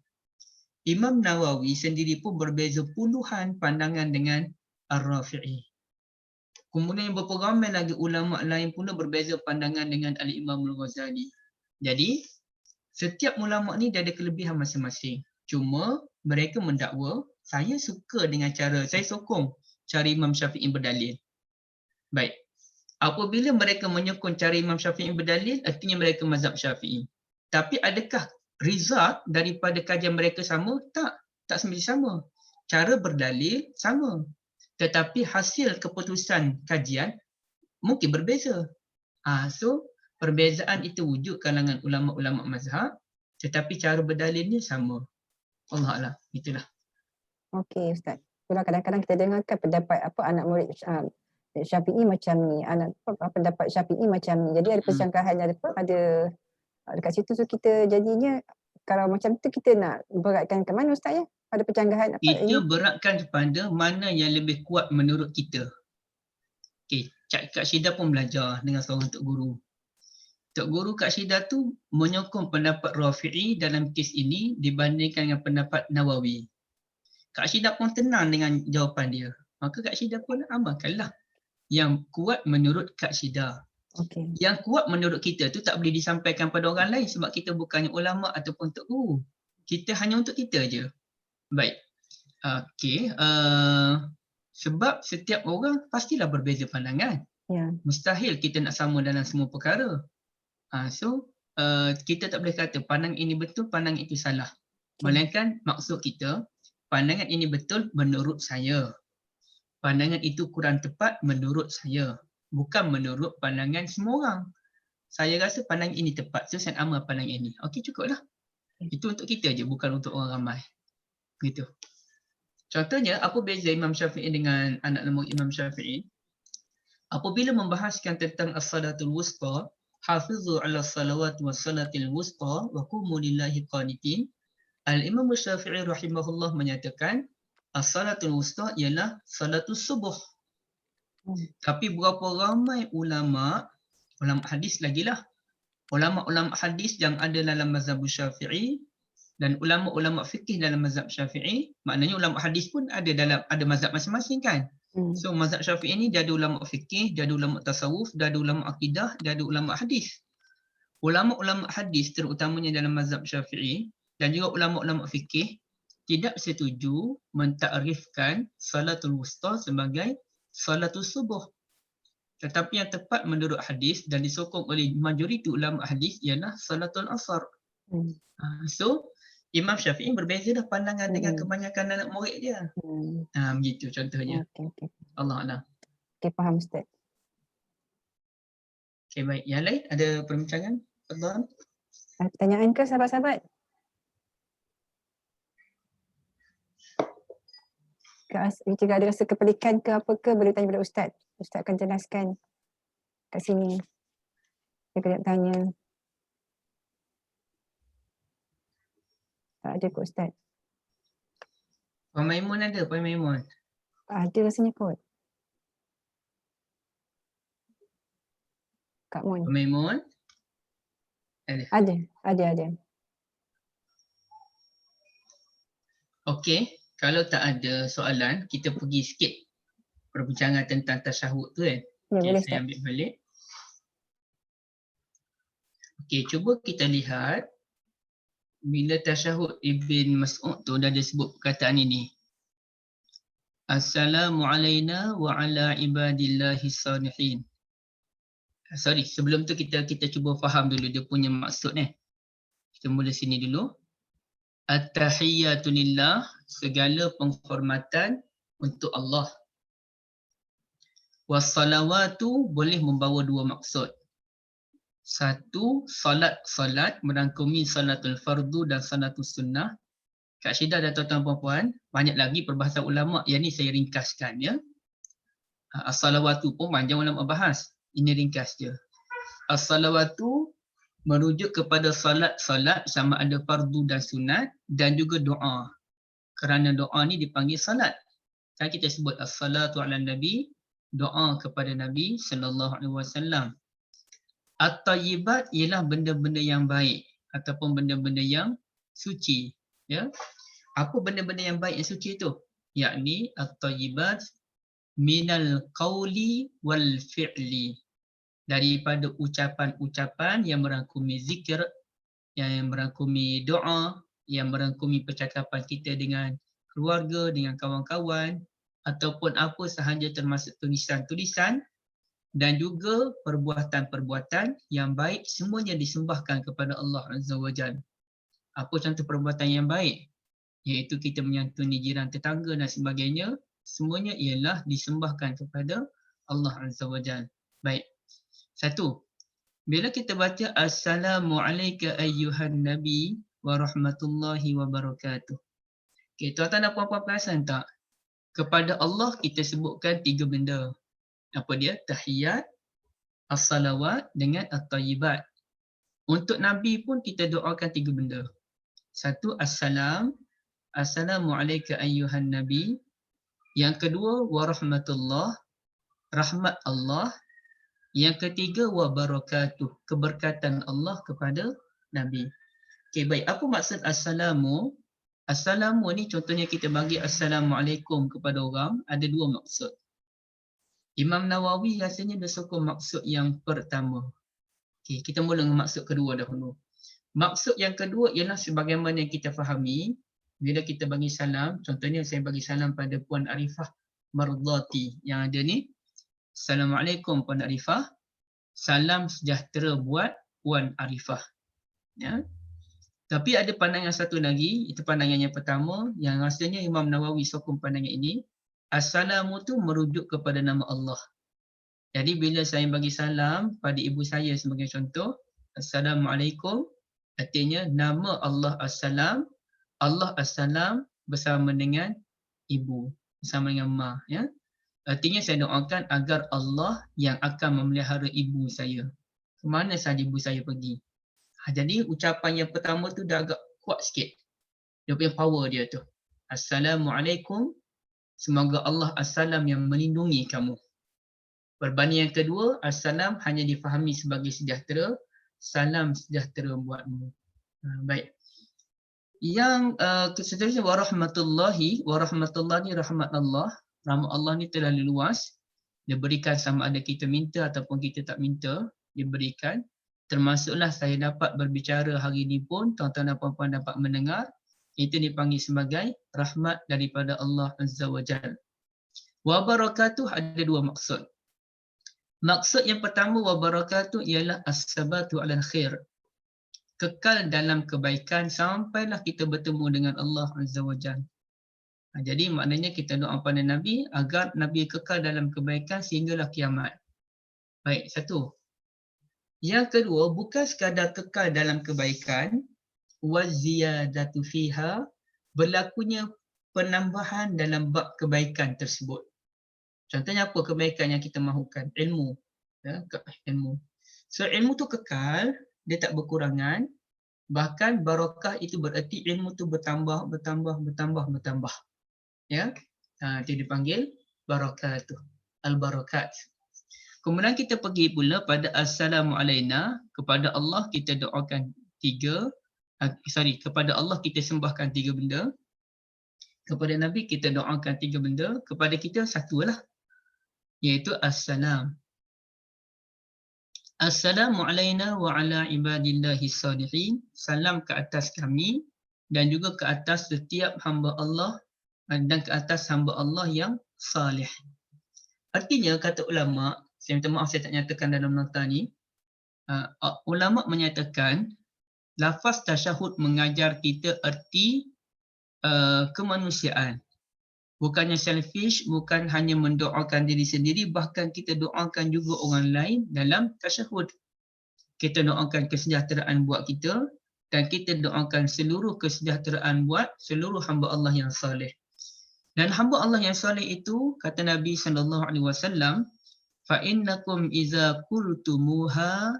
Imam Nawawi sendiri pun berbeza puluhan pandangan dengan Ar-Rafi'i. Kemudian berapa ramai lagi ulama lain pula berbeza pandangan dengan Al-Imam Al-Ghazali. Jadi, setiap ulama ni dia ada kelebihan masing-masing. Cuma mereka mendakwa, saya suka dengan cara, saya sokong cara Imam Syafi'i berdalil. Baik. Apabila mereka menyokong cara Imam Syafi'i berdalil, artinya mereka mazhab Syafi'i. Tapi adakah result daripada kajian mereka sama? Tak. Tak semestinya sama. Cara berdalil sama. Tetapi hasil keputusan kajian mungkin berbeza. So, perbezaan itu wujud kalangan ulama-ulama mazhab, tetapi cara berdalilnya sama. Allah Alam. Itulah. Okey Ustaz. Itulah kadang-kadang kita dengarkan pendapat anak murid Syafi'i macam ni, pendapat Syafi'i macam ni. Jadi ada persangkahan, ada dekat situ, so kita jadinya kalau macam tu kita nak beratkan ke mana Ustaz ya? Ada pencanggahan Kita beratkan kepada mana yang lebih kuat menurut kita. Okey, Kak Syida pun belajar dengan seorang Tok Guru. Tok Guru Kak Syida tu menyokong pendapat Rafi'i dalam kes ini dibandingkan dengan pendapat Nawawi. Kak Syida pun tenang dengan jawapan dia. Maka Kak Syida pun amalkanlah yang kuat menurut Kak Syida. Okay. Yang kuat menurut kita tu tak boleh disampaikan pada orang lain sebab kita bukannya ulama ataupun Tok Guru. Kita hanya untuk kita je. Baik. Okey. Sebab setiap orang pastilah berbeza pandangan. Yeah. Mustahil kita nak sama dalam semua perkara. So, kita tak boleh kata pandang ini betul, pandang itu salah. Melainkan maksud kita, pandangan ini betul menurut saya. Pandangan itu kurang tepat menurut saya. Bukan menurut pandangan semua orang. Saya rasa pandangan ini tepat, so saya amal pandangan ini. Okey, cukuplah. Itu untuk kita je, bukan untuk orang ramai. Gitu. Contohnya, apa beza Imam Syafi'i dengan anak lembu Imam Syafi'i? Apabila membahaskan tentang as-salatul wusta, hafizu ala salawat wa salatil wusta wa qumu lillahi qanitin, Al-Imam Syafi'i rahimahullah menyatakan as-salatul wusta ialah salatul subuh. Tapi berapa ramai ulama hadis lagilah, ulama-ulama hadis yang ada dalam mazhab Syafi'i dan ulama-ulama fikih dalam mazhab Syafi'i, maknanya ulama hadis pun ada mazhab masing-masing kan. So mazhab Syafi'i ni dia ada ulama fikih, dia ada ulama tasawuf, dia ada ulama akidah, dia ada ulama hadis. Ulama-ulama hadis terutamanya dalam mazhab Syafi'i dan juga ulama-ulama fikih tidak setuju mentakrifkan salatul wusta sebagai salatul subuh. Tetapi yang tepat menurut hadis dan disokong oleh majoriti ulama hadis ialah salatul asar. So Imam Syafi'i berbeza dah pandangan dengan kebanyakan anak murid dia. Begitu contohnya. Okay. Allah Alam. Okay, faham Ustaz. Okay, baik. Yang lain ada perbincangan? Fadhal. Pertanyaan ke sahabat-sahabat? Jika ada rasa kepelikan ke apa ke, boleh tanya pada Ustaz. Ustaz akan jelaskan kat sini. Saya nak tanya. Tak ada kot Ustaz. Puan Maimun ada? Puan Maimun? Ada rasanya kot. Kak Mun. Puan Maimun? Ada. Okey. Kalau tak ada soalan, kita pergi sikit perbincangan tentang tasyahud tu kan. Ya, boleh saya Ustaz. ambil balik. Okey, cuba kita lihat bila tasyahud Ibn Mas'ud tu dah ada sebut perkataan ini. Assalamu alayna wa ala ibadillahi salihin. Sorry, sebelum tu kita cuba faham dulu dia punya maksud ni. Kita mula sini dulu. At-tahiyyatu lillah, segala penghormatan untuk Allah. Wassalawatu boleh membawa dua maksud. Satu, solat merangkumi salatul fardu dan salatul sunnah. Kak Syidah dan tuan-tuan puan-puan, banyak lagi perbahasan ulama yang ni saya ringkaskan ya. As-salawatu pun panjang ulama bahas. Ini ringkas je. As-salawatu merujuk kepada solat sama ada fardu dan sunat dan juga doa. Kerana doa ni dipanggil salat. Kan kita sebut as-salatu ala nabi, doa kepada Nabi sallallahu alaihi wasallam. At-tayyibat ialah benda-benda yang baik ataupun benda-benda yang suci, ya. Apa benda-benda yang baik yang suci itu? Yakni at-tayyibat minal qawli wal fi'li. Daripada ucapan-ucapan yang merangkumi zikir, yang merangkumi doa, yang merangkumi percakapan kita dengan keluarga, dengan kawan-kawan, ataupun apa sahaja termasuk tulisan-tulisan dan juga perbuatan-perbuatan yang baik, semuanya disembahkan kepada Allah Azza wa Jalla. Apa contoh perbuatan yang baik? Iaitu kita menyantuni jiran tetangga dan sebagainya, semuanya ialah disembahkan kepada Allah Azza wa Jalla. Baik. Satu, bila kita baca Assalamualaikum ayyuhan Nabi wa rahmatullahi wa barakatuh. Okay, tuan-tuan dan puan-puan perasan tak? Kepada Allah kita sebutkan tiga benda. Apa dia? Tahiyat, as-salawat dengan at-tayyibat. Untuk Nabi pun kita doakan tiga benda. Satu, assalam. Assalamualaikum ayyuhan Nabi. Yang kedua, wa rahmatullah. Rahmat Allah. Yang ketiga, wa barakatuh. Keberkatan Allah kepada Nabi. Okey, baik. Apa maksud assalamu? Assalamu ni contohnya kita bagi assalamualaikum kepada orang, ada dua maksud. Imam Nawawi rasanya dia sokong maksud yang pertama. Okey, kita mula dengan maksud kedua dahulu. Maksud yang kedua ialah sebagaimana yang kita fahami, bila kita bagi salam, contohnya saya bagi salam pada Puan Arifah Mardati yang ada ni. Assalamualaikum Puan Arifah. Salam sejahtera buat Puan Arifah. Ya. Tapi ada pandangan satu lagi, itu pandangan yang pertama yang rasanya Imam Nawawi sokong pandangan ini. Assalamu tu merujuk kepada nama Allah. Jadi bila saya bagi salam pada ibu saya sebagai contoh, Assalamualaikum, artinya nama Allah Assalam, Allah Assalam bersama dengan ibu, bersama dengan mak. Ya? Artinya saya doakan agar Allah yang akan memelihara ibu saya. Kemana sahaja ibu saya pergi. Jadi ucapan yang pertama tu dah agak kuat sikit. Dia punya power dia tu. Assalamualaikum. Semoga Allah Assalam yang melindungi kamu. Berbanding yang kedua, Assalam hanya difahami sebagai sejahtera. Salam sejahtera buatmu. Baik. Yang seterusnya warahmatullahi. Warahmatullahi rahmat Allah. Rahmat Allah ni terlalu luas. Dia berikan sama ada kita minta ataupun kita tak minta. Dia berikan. Termasuklah saya dapat berbicara hari ini pun, tuan-tuan dan puan-puan dapat mendengar. Itu dipanggil sebagai rahmat daripada Allah Azza wa Jalla. Wa barakatuh ada dua maksud. Maksud yang pertama wa barakatuh ialah as-sabatu ala khair. Kekal dalam kebaikan sampailah kita bertemu dengan Allah Azza wa Jalla. Jadi maknanya kita doa pada Nabi agar Nabi kekal dalam kebaikan sehinggalah kiamat. Baik, satu. Yang kedua, bukan sekadar kekal dalam kebaikan, wa ziyadatu fiha, berlakunya penambahan dalam bab kebaikan tersebut. Contohnya apa kebaikan yang kita mahukan? Ilmu. Ya, ilmu. So ilmu tu kekal, dia tak berkurangan. Bahkan barakah itu bererti ilmu tu bertambah. Ya, itu dipanggil barakat tu. Al-barakat. Kemudian kita pergi pula pada Assalamu alaina, kepada Allah kita doakan kepada Allah kita sembahkan tiga benda. Kepada Nabi kita doakan tiga benda, kepada kita satu lah, iaitu Assalam. Assalamu alaina wa ala ibadillahi salihin. Salam ke atas kami dan juga ke atas setiap hamba Allah dan ke atas hamba Allah yang salih. Artinya kata ulama, saya minta maaf saya tak nyatakan dalam nota ni. Ulama menyatakan lafaz tasyahud mengajar kita erti kemanusiaan. Bukannya selfish, bukan hanya mendoakan diri sendiri, bahkan kita doakan juga orang lain dalam tasyahud. Kita doakan kesejahteraan buat kita dan kita doakan seluruh kesejahteraan buat seluruh hamba Allah yang saleh. Dan hamba Allah yang saleh itu, kata Nabi SAW, fa innakum iza qultumuha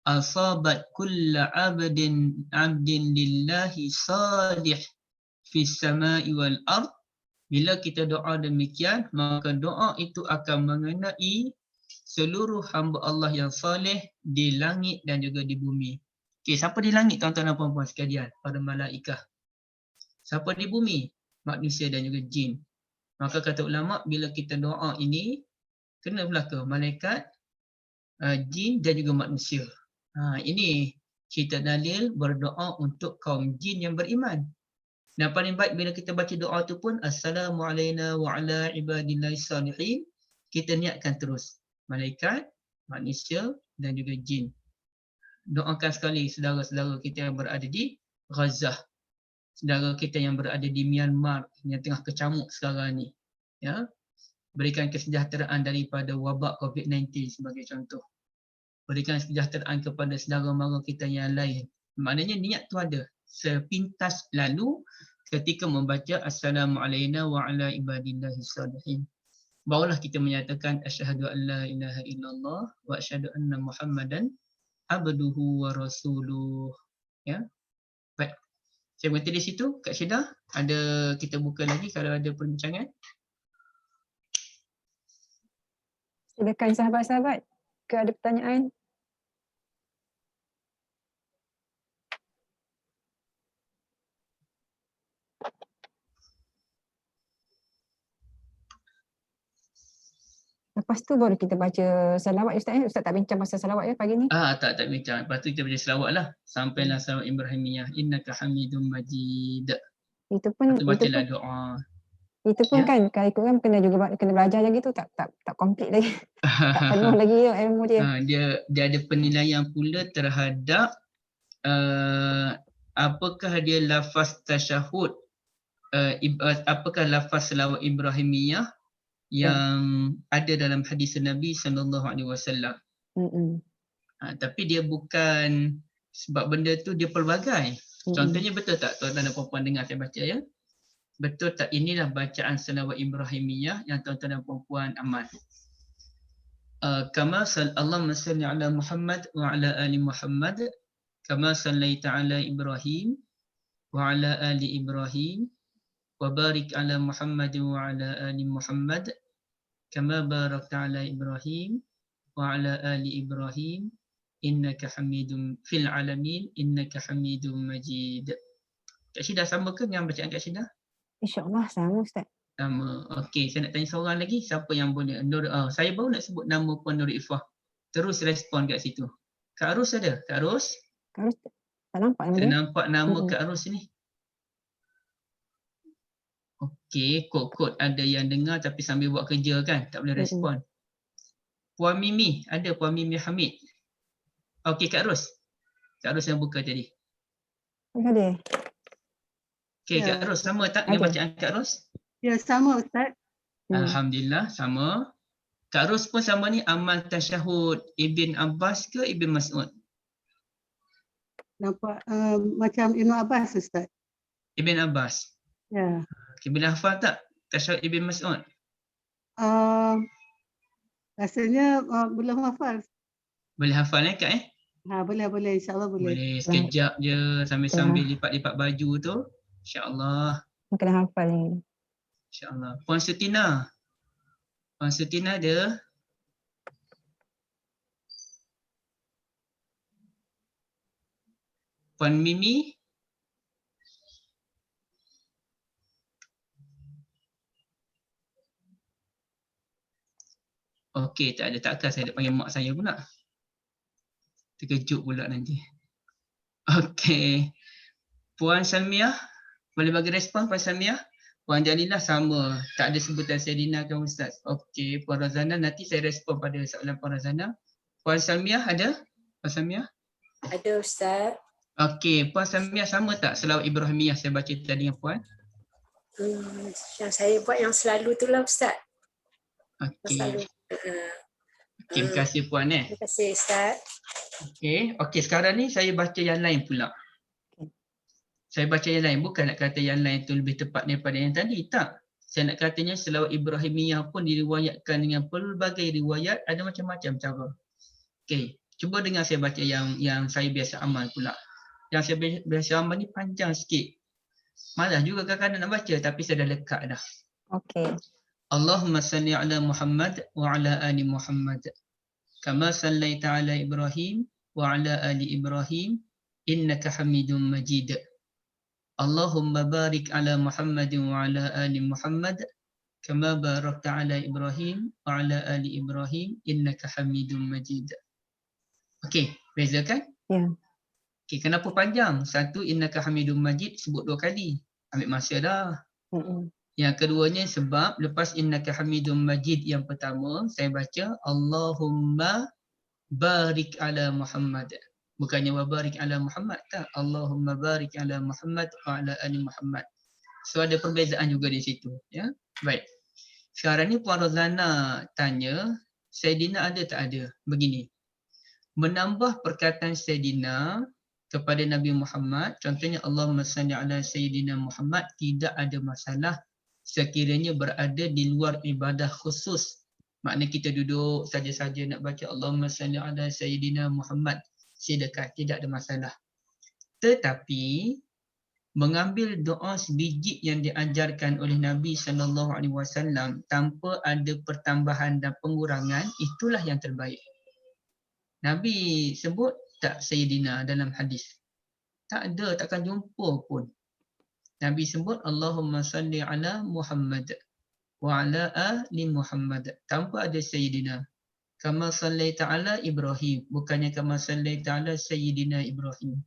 asabat kulla abdin lillahi salih fis samai wal ard. Bila kita doa demikian, maka doa itu akan mengenai seluruh hamba Allah yang saleh di langit dan juga di bumi. Okey, siapa di langit tuan-tuan dan puan-puan sekalian? Para malaikah. Siapa di bumi? Manusia dan juga jin. Maka kata ulama, bila kita doa ini, kena belaka malaikat, jin dan juga manusia. Ini cerita dalil berdoa untuk kaum jin yang beriman. Dan paling baik bila kita baca doa tu pun, Assalamualaikum wa ala ibadillahis salihin. Kita niatkan terus. Malaikat, manusia dan juga jin. Doakan sekali saudara-saudara kita yang berada di Gaza. Saudara kita yang berada di Myanmar yang tengah kecamuk sekarang ni. Ya. Berikan kesejahteraan daripada wabak COVID-19 sebagai contoh. Berikan kesejahteraan kepada saudara mara kita yang lain. Maknanya niat tu ada. Sepintas lalu ketika membaca Assalamualaikum wa ala ibadillahis salihin. Barulah kita menyatakan asyhadu an la ilaha illallah wa asyhadu anna Muhammadan abduhu wa rasuluh. Ya. Baik. Saya berhenti di situ. Kak Syeda, ada kita buka lagi kalau ada perbincangan. Silakan sahabat-sahabat. Ke ada pertanyaan? Lepas tu baru kita baca salawat Ustaz. Ustaz tak bincang pasal salawat ya pagi ni? Tak bincang. Lepas tu kita baca selawat lah. Sampailah selawat Ibrahimiyah. Innaka hamidum majid. Itu pun Bacalah doa. Itu pun Ya. kan kalau ikut kan kena belajar lagi tu tak komplit lagi. Tak penuh lagi ilmu dia. Dia ada penilaian pula terhadap apakah dia lafaz tasyahud, apakah lafaz selawat Ibrahimiyah yang ada dalam hadis Nabi SAW. Tapi dia bukan, sebab benda tu dia pelbagai. Contohnya betul tak tuan-tuan dan puan-puan dengar saya baca ya? Betul tak inilah bacaan selawat Ibrahimiyah yang tuan-tuan dan puan-puan amal. Kama Allahumma salli ala Muhammad wa ala ali Muhammad kama sallaita ala Ibrahim wa ala ali Ibrahim wa barik ala Muhammad wa ala ali Muhammad kama barakta ala Ibrahim wa ala ali Ibrahim innaka hamidum fil alamin innaka hamidum majid. Kak Syida sama ke dengan bacaan Kak Syida? InsyaAllah sama Ustaz. Sama. Okey, saya nak tanya seorang lagi. Siapa yang boleh? Saya baru nak sebut nama Puan Nur Ifah. Terus respon kat situ. Kak Arus ada? Kak Arus? Kak Arus tak nampak nama Saya dia. nampak nama Kak Arus ni. Okey, kod-kod ada yang dengar tapi sambil buat kerja kan? Tak boleh respon. Puan Mimi, ada Puan Mimi Hamid. Okey, Kak Arus. Kak Arus yang buka tadi. Ada. Okey, Ya. Kak Arus sama tak dengan bacaan Kak Arus? Ya, sama Ustaz. Alhamdulillah, sama. Kak Arus pun sama ni amal tasyahud Ibn Abbas ke Ibn Mas'ud? Nampak macam Ibn Abbas Ustaz. Ibn Abbas. Ya. Okay, boleh hafal tak tasyahud Ibn Mas'ud? Rasanya belum hafal. Boleh hafal Kak Boleh insya-Allah boleh. Boleh sekejap je sambil-sambil lipat-lipat baju tu. InsyaAllah. Kena hafal ni. InsyaAllah. Puan Sutina. Puan Sutina ada? Puan Mimi? Okey, tak ada. Takkan saya nak panggil mak saya pula. Terkejut pula nanti. Okey. Puan Salmiah? Boleh bagi respon Puan Salmiah? Puan Jalilah sama. Tak ada sebutan Sayyidina kan Ustaz? Okey. Puan Razana, nanti saya respon pada soalan Puan Razana. Puan Salmiah ada? Puan Salmiah? Ada Ustaz. Okey. Puan Salmiah sama tak selawat Ibrahimiyah saya baca tadi dengan Puan? Yang saya buat yang selalu tu lah Ustaz. Yang Okey. selalu. Okey, terima kasih Puan Terima kasih Ustaz. Okey, sekarang ni saya baca yang lain pula. Okey. Saya baca yang lain, bukan nak kata yang lain tu lebih tepat daripada yang tadi, tak. Saya nak katanya selawat Ibrahimiyah pun diriwayatkan dengan pelbagai riwayat, ada macam-macam cara. Okey, cuba dengar saya baca yang saya biasa amal pula. Yang saya biasa amal ni panjang sikit. Malas juga kadang-kadang nak baca tapi saya dah lekat dah. Okey. Allahumma salli ala Muhammad wa ala ali Muhammad. Kama sallaita ala Ibrahim wa ala ali Ibrahim innaka Hamidum Majid. Allahumma barik ala Muhammad wa ala ali Muhammad kama barakta ala Ibrahim wa ala ali Ibrahim innaka Hamidum Majid. Okey, beza kan? Ya. Okey, kenapa panjang? Satu, innaka Hamidum Majid sebut 2 kali. Ambil masa dah. Yang keduanya sebab lepas innaka Hamidum Majid yang pertama saya baca Allahumma barik ala Muhammad. Bukannya wa barik ala Muhammad, tak. Allahumma barik ala Muhammad wa ala ali Muhammad. So ada perbezaan juga di situ, ya. Baik. Sekarang ni Puan Rozana tanya, Sayyidina ada tak ada? Begini. Menambah perkataan Sayyidina kepada Nabi Muhammad, contohnya Allahumma salli ala Sayyidina Muhammad, tidak ada masalah sekiranya berada di luar ibadah khusus. Maknanya kita duduk saja-saja nak baca Allahumma salli ala Sayyidina Muhammad, silakan, tidak ada masalah. Tetapi mengambil doa sebiji yang diajarkan oleh Nabi SAW tanpa ada pertambahan dan pengurangan, itulah yang terbaik. Nabi sebut tak Sayyidina dalam hadis? Tak ada, takkan jumpa pun. Nabi sebut Allahumma salli ala Muhammad wa ala ali Muhammad tanpa ada Sayyidina. Kama sallaita ala Ibrahim, bukannya kama sallaita ala Sayyidina Ibrahim.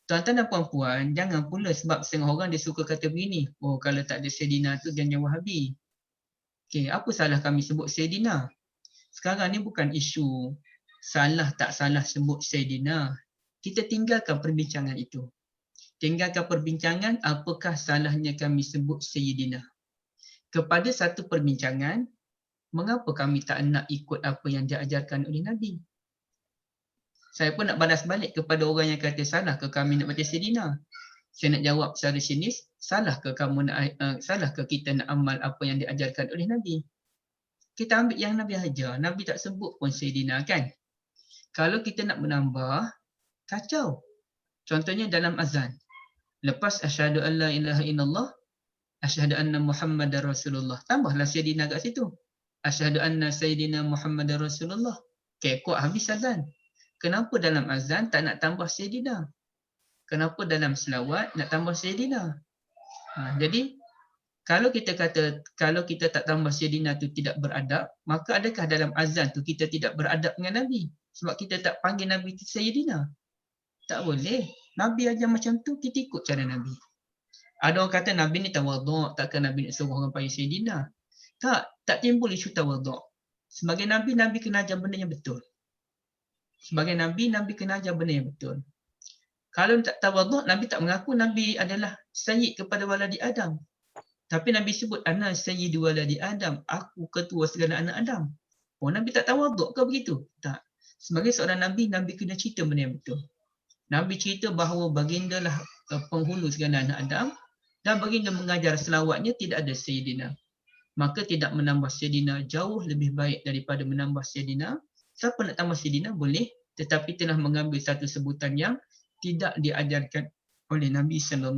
Tuan-tuan dan puan-puan, jangan pula sebab setengah orang dia suka kata begini, oh kalau tak ada Sayyidina tu jangan Wahabi. Okey, apa salah kami sebut Sayyidina? Sekarang ni bukan isu salah tak salah sebut Sayyidina. Kita tinggalkan perbincangan itu. Tinggalkan perbincangan apakah salahnya kami sebut Sayyidina. Kepada satu perbincangan, mengapa kami tak nak ikut apa yang diajarkan oleh Nabi? Saya pun nak balas balik kepada orang yang kata salah ke kami nak baca Sayyidina. Saya nak jawab secara sinis, salah ke kita nak amal apa yang diajarkan oleh Nabi? Kita ambil yang Nabi ajar. Nabi tak sebut pun Sayyidina, kan? Kalau kita nak menambah, kacau. Contohnya dalam azan. Lepas asyhadu an la ilaha illallah, asyhadu anna Muhammadar Rasulullah. Tambahlah Sayyidina kat situ. Asyhadu anna Sayyidina Muhammadar Rasulullah. Okay, kuat habis azan. Kenapa dalam azan tak nak tambah Sayyidina? Kenapa dalam selawat nak tambah Sayyidina? Jadi, kalau kita kata, kalau kita tak tambah Sayyidina tu tidak beradab, maka adakah dalam azan tu kita tidak beradab dengan Nabi? Sebab kita tak panggil Nabi tu Sayyidina. Tak boleh. Nabi ajar macam tu, kita ikut cara Nabi. Ada orang kata Nabi ni tawaduk, takkan Nabi nak suruh orang panggil Sayyidina. Tak timbul isu tawaduk. Sebagai Nabi, Nabi kena ajar benda yang betul. Sebagai Nabi, Nabi kena ajar benda yang betul. Kalau tak tawaduk, Nabi tak mengaku Nabi adalah sayyid kepada waladi Adam. Tapi Nabi sebut, ana sayyidu waladi Adam. Aku ketua segala anak Adam. Oh, Nabi tak tawaduk ke begitu? Tak. Sebagai seorang Nabi, Nabi kena cerita benda yang betul. Nabi cerita bahawa baginda lah penghulu segala anak Adam dan baginda mengajar selawatnya tidak ada Sayyidina. Maka tidak menambah Sayyidina jauh lebih baik daripada menambah Sayyidina. Siapa nak tambah Sayyidina boleh, tetapi telah mengambil satu sebutan yang tidak diajarkan oleh Nabi SAW.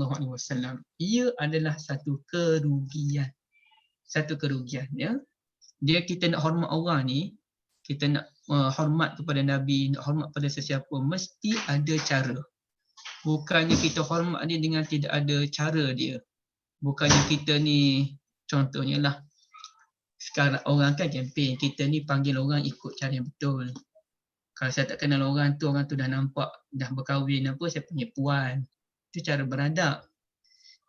Ia adalah satu kerugian. Satu kerugian, ya. Dia kita nak hormat orang ni, kita nak hormat kepada Nabi, nak hormat pada sesiapa, mesti ada cara. Bukannya kita hormat dia dengan tidak ada cara dia. Bukannya kita ni, contohnya lah, sekarang orang kan kempen, kita ni panggil orang ikut cara yang betul. Kalau saya tak kenal orang tu dah nampak, dah berkahwin apa, saya panggil puan. Itu cara beradab.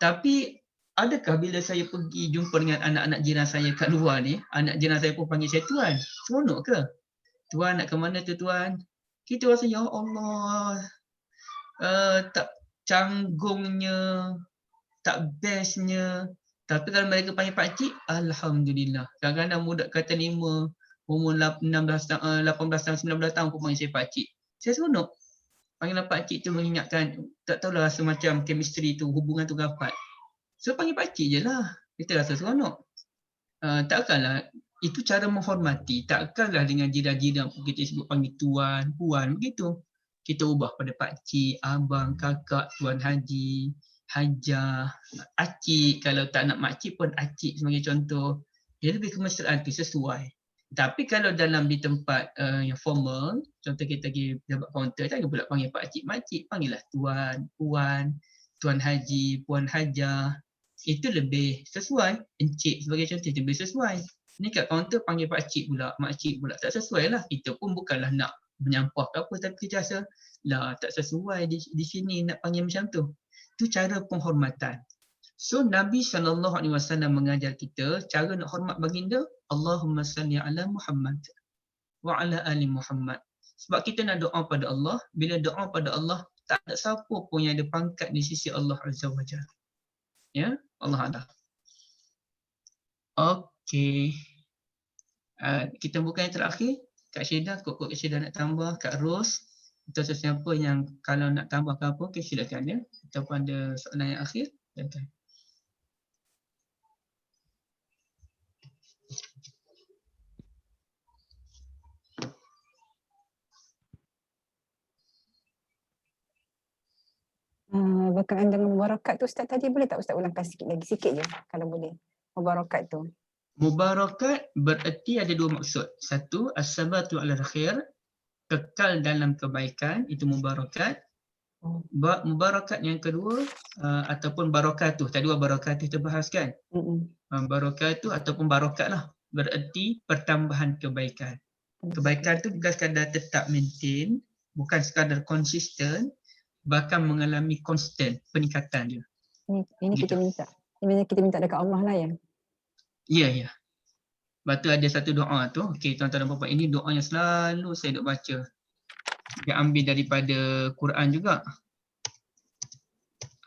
Tapi, adakah bila saya pergi jumpa dengan anak-anak jiran saya kat luar ni, anak jiran saya pun panggil saya tuan? Seronok ke? Tuan nak ke mana tu tuan? Kita rasa ya Allah, tak canggungnya, tak bestnya, Tapi kalau mereka panggil pakcik, alhamdulillah. Kadang-kadang budak kata 5, umur 16 tahun, 18 tahun, 19 tahun pun panggil saya pakcik. Saya seronok. Panggilan pakcik tu mengingatkan, tak tahulah rasa macam chemistry tu, hubungan tu rapat. So panggil pakcik je lah. Kita rasa seronok. Takkanlah, itu cara menghormati. Takkanlah dengan jiran-jiran kita sebut panggil tuan, puan, begitu. Kita ubah pada pakcik, abang, kakak, tuan haji, hajah, acik. Kalau tak nak makcik pun acik sebagai contoh. Dia lebih kemesraan tu sesuai. Tapi kalau dalam di tempat yang formal, contoh kita pergi pejabat kaunter, jangan pula panggil pakcik, makcik, panggillah tuan, puan, tuan haji, puan hajah. Itu lebih sesuai. Encik sebagai contoh itu lebih sesuai. Ni kat kaunter panggil pakcik pula, makcik pula, tak sesuai lah. Kita pun bukanlah nak menyampah ke apa, tapi kita rasa lah tak sesuai di sini nak panggil macam tu. Itu cara penghormatan. So Nabi SAW mengajar kita cara nak hormat baginda, Allahumma salli ala Muhammad wa ala ali Muhammad. Sebab kita nak doa pada Allah, bila doa pada Allah, tak ada siapa pun yang ada pangkat di sisi Allah Azza wa Jalla. Ya, Allah Allah. Okey. Kita buka yang terakhir. Kak Syeda, Kak Syeda nak tambah, Kak Ros, atau sesiapa yang kalau nak tambah ke apa, okay, silakan ya. Ataupun ada soalan yang akhir, silakan. Berkenaan dengan mubarakat tu Ustaz tadi, boleh tak Ustaz ulangkan sikit je kalau boleh. Mubarakat tu. Mubarakat bererti ada dua maksud. Satu, as-sabatu ala khair, kekal dalam kebaikan, itu mubarakat. Mubarakat yang kedua ataupun barakatuh. Tadi barakatuh kita bahas kan? Barakatuh ataupun barakat lah, bererti pertambahan kebaikan. Kebaikan tu bukan sekadar tetap maintain, bukan sekadar konsisten, bahkan mengalami konstan peningkatan dia. Ini Gitu. kita minta. Ini kita minta dekat Allah lah ya. Ya. Lepas tu ada satu doa tu. Okey, tuan-tuan dan puan-puan, ini doa yang selalu saya duk baca. Dia ambil daripada Quran juga.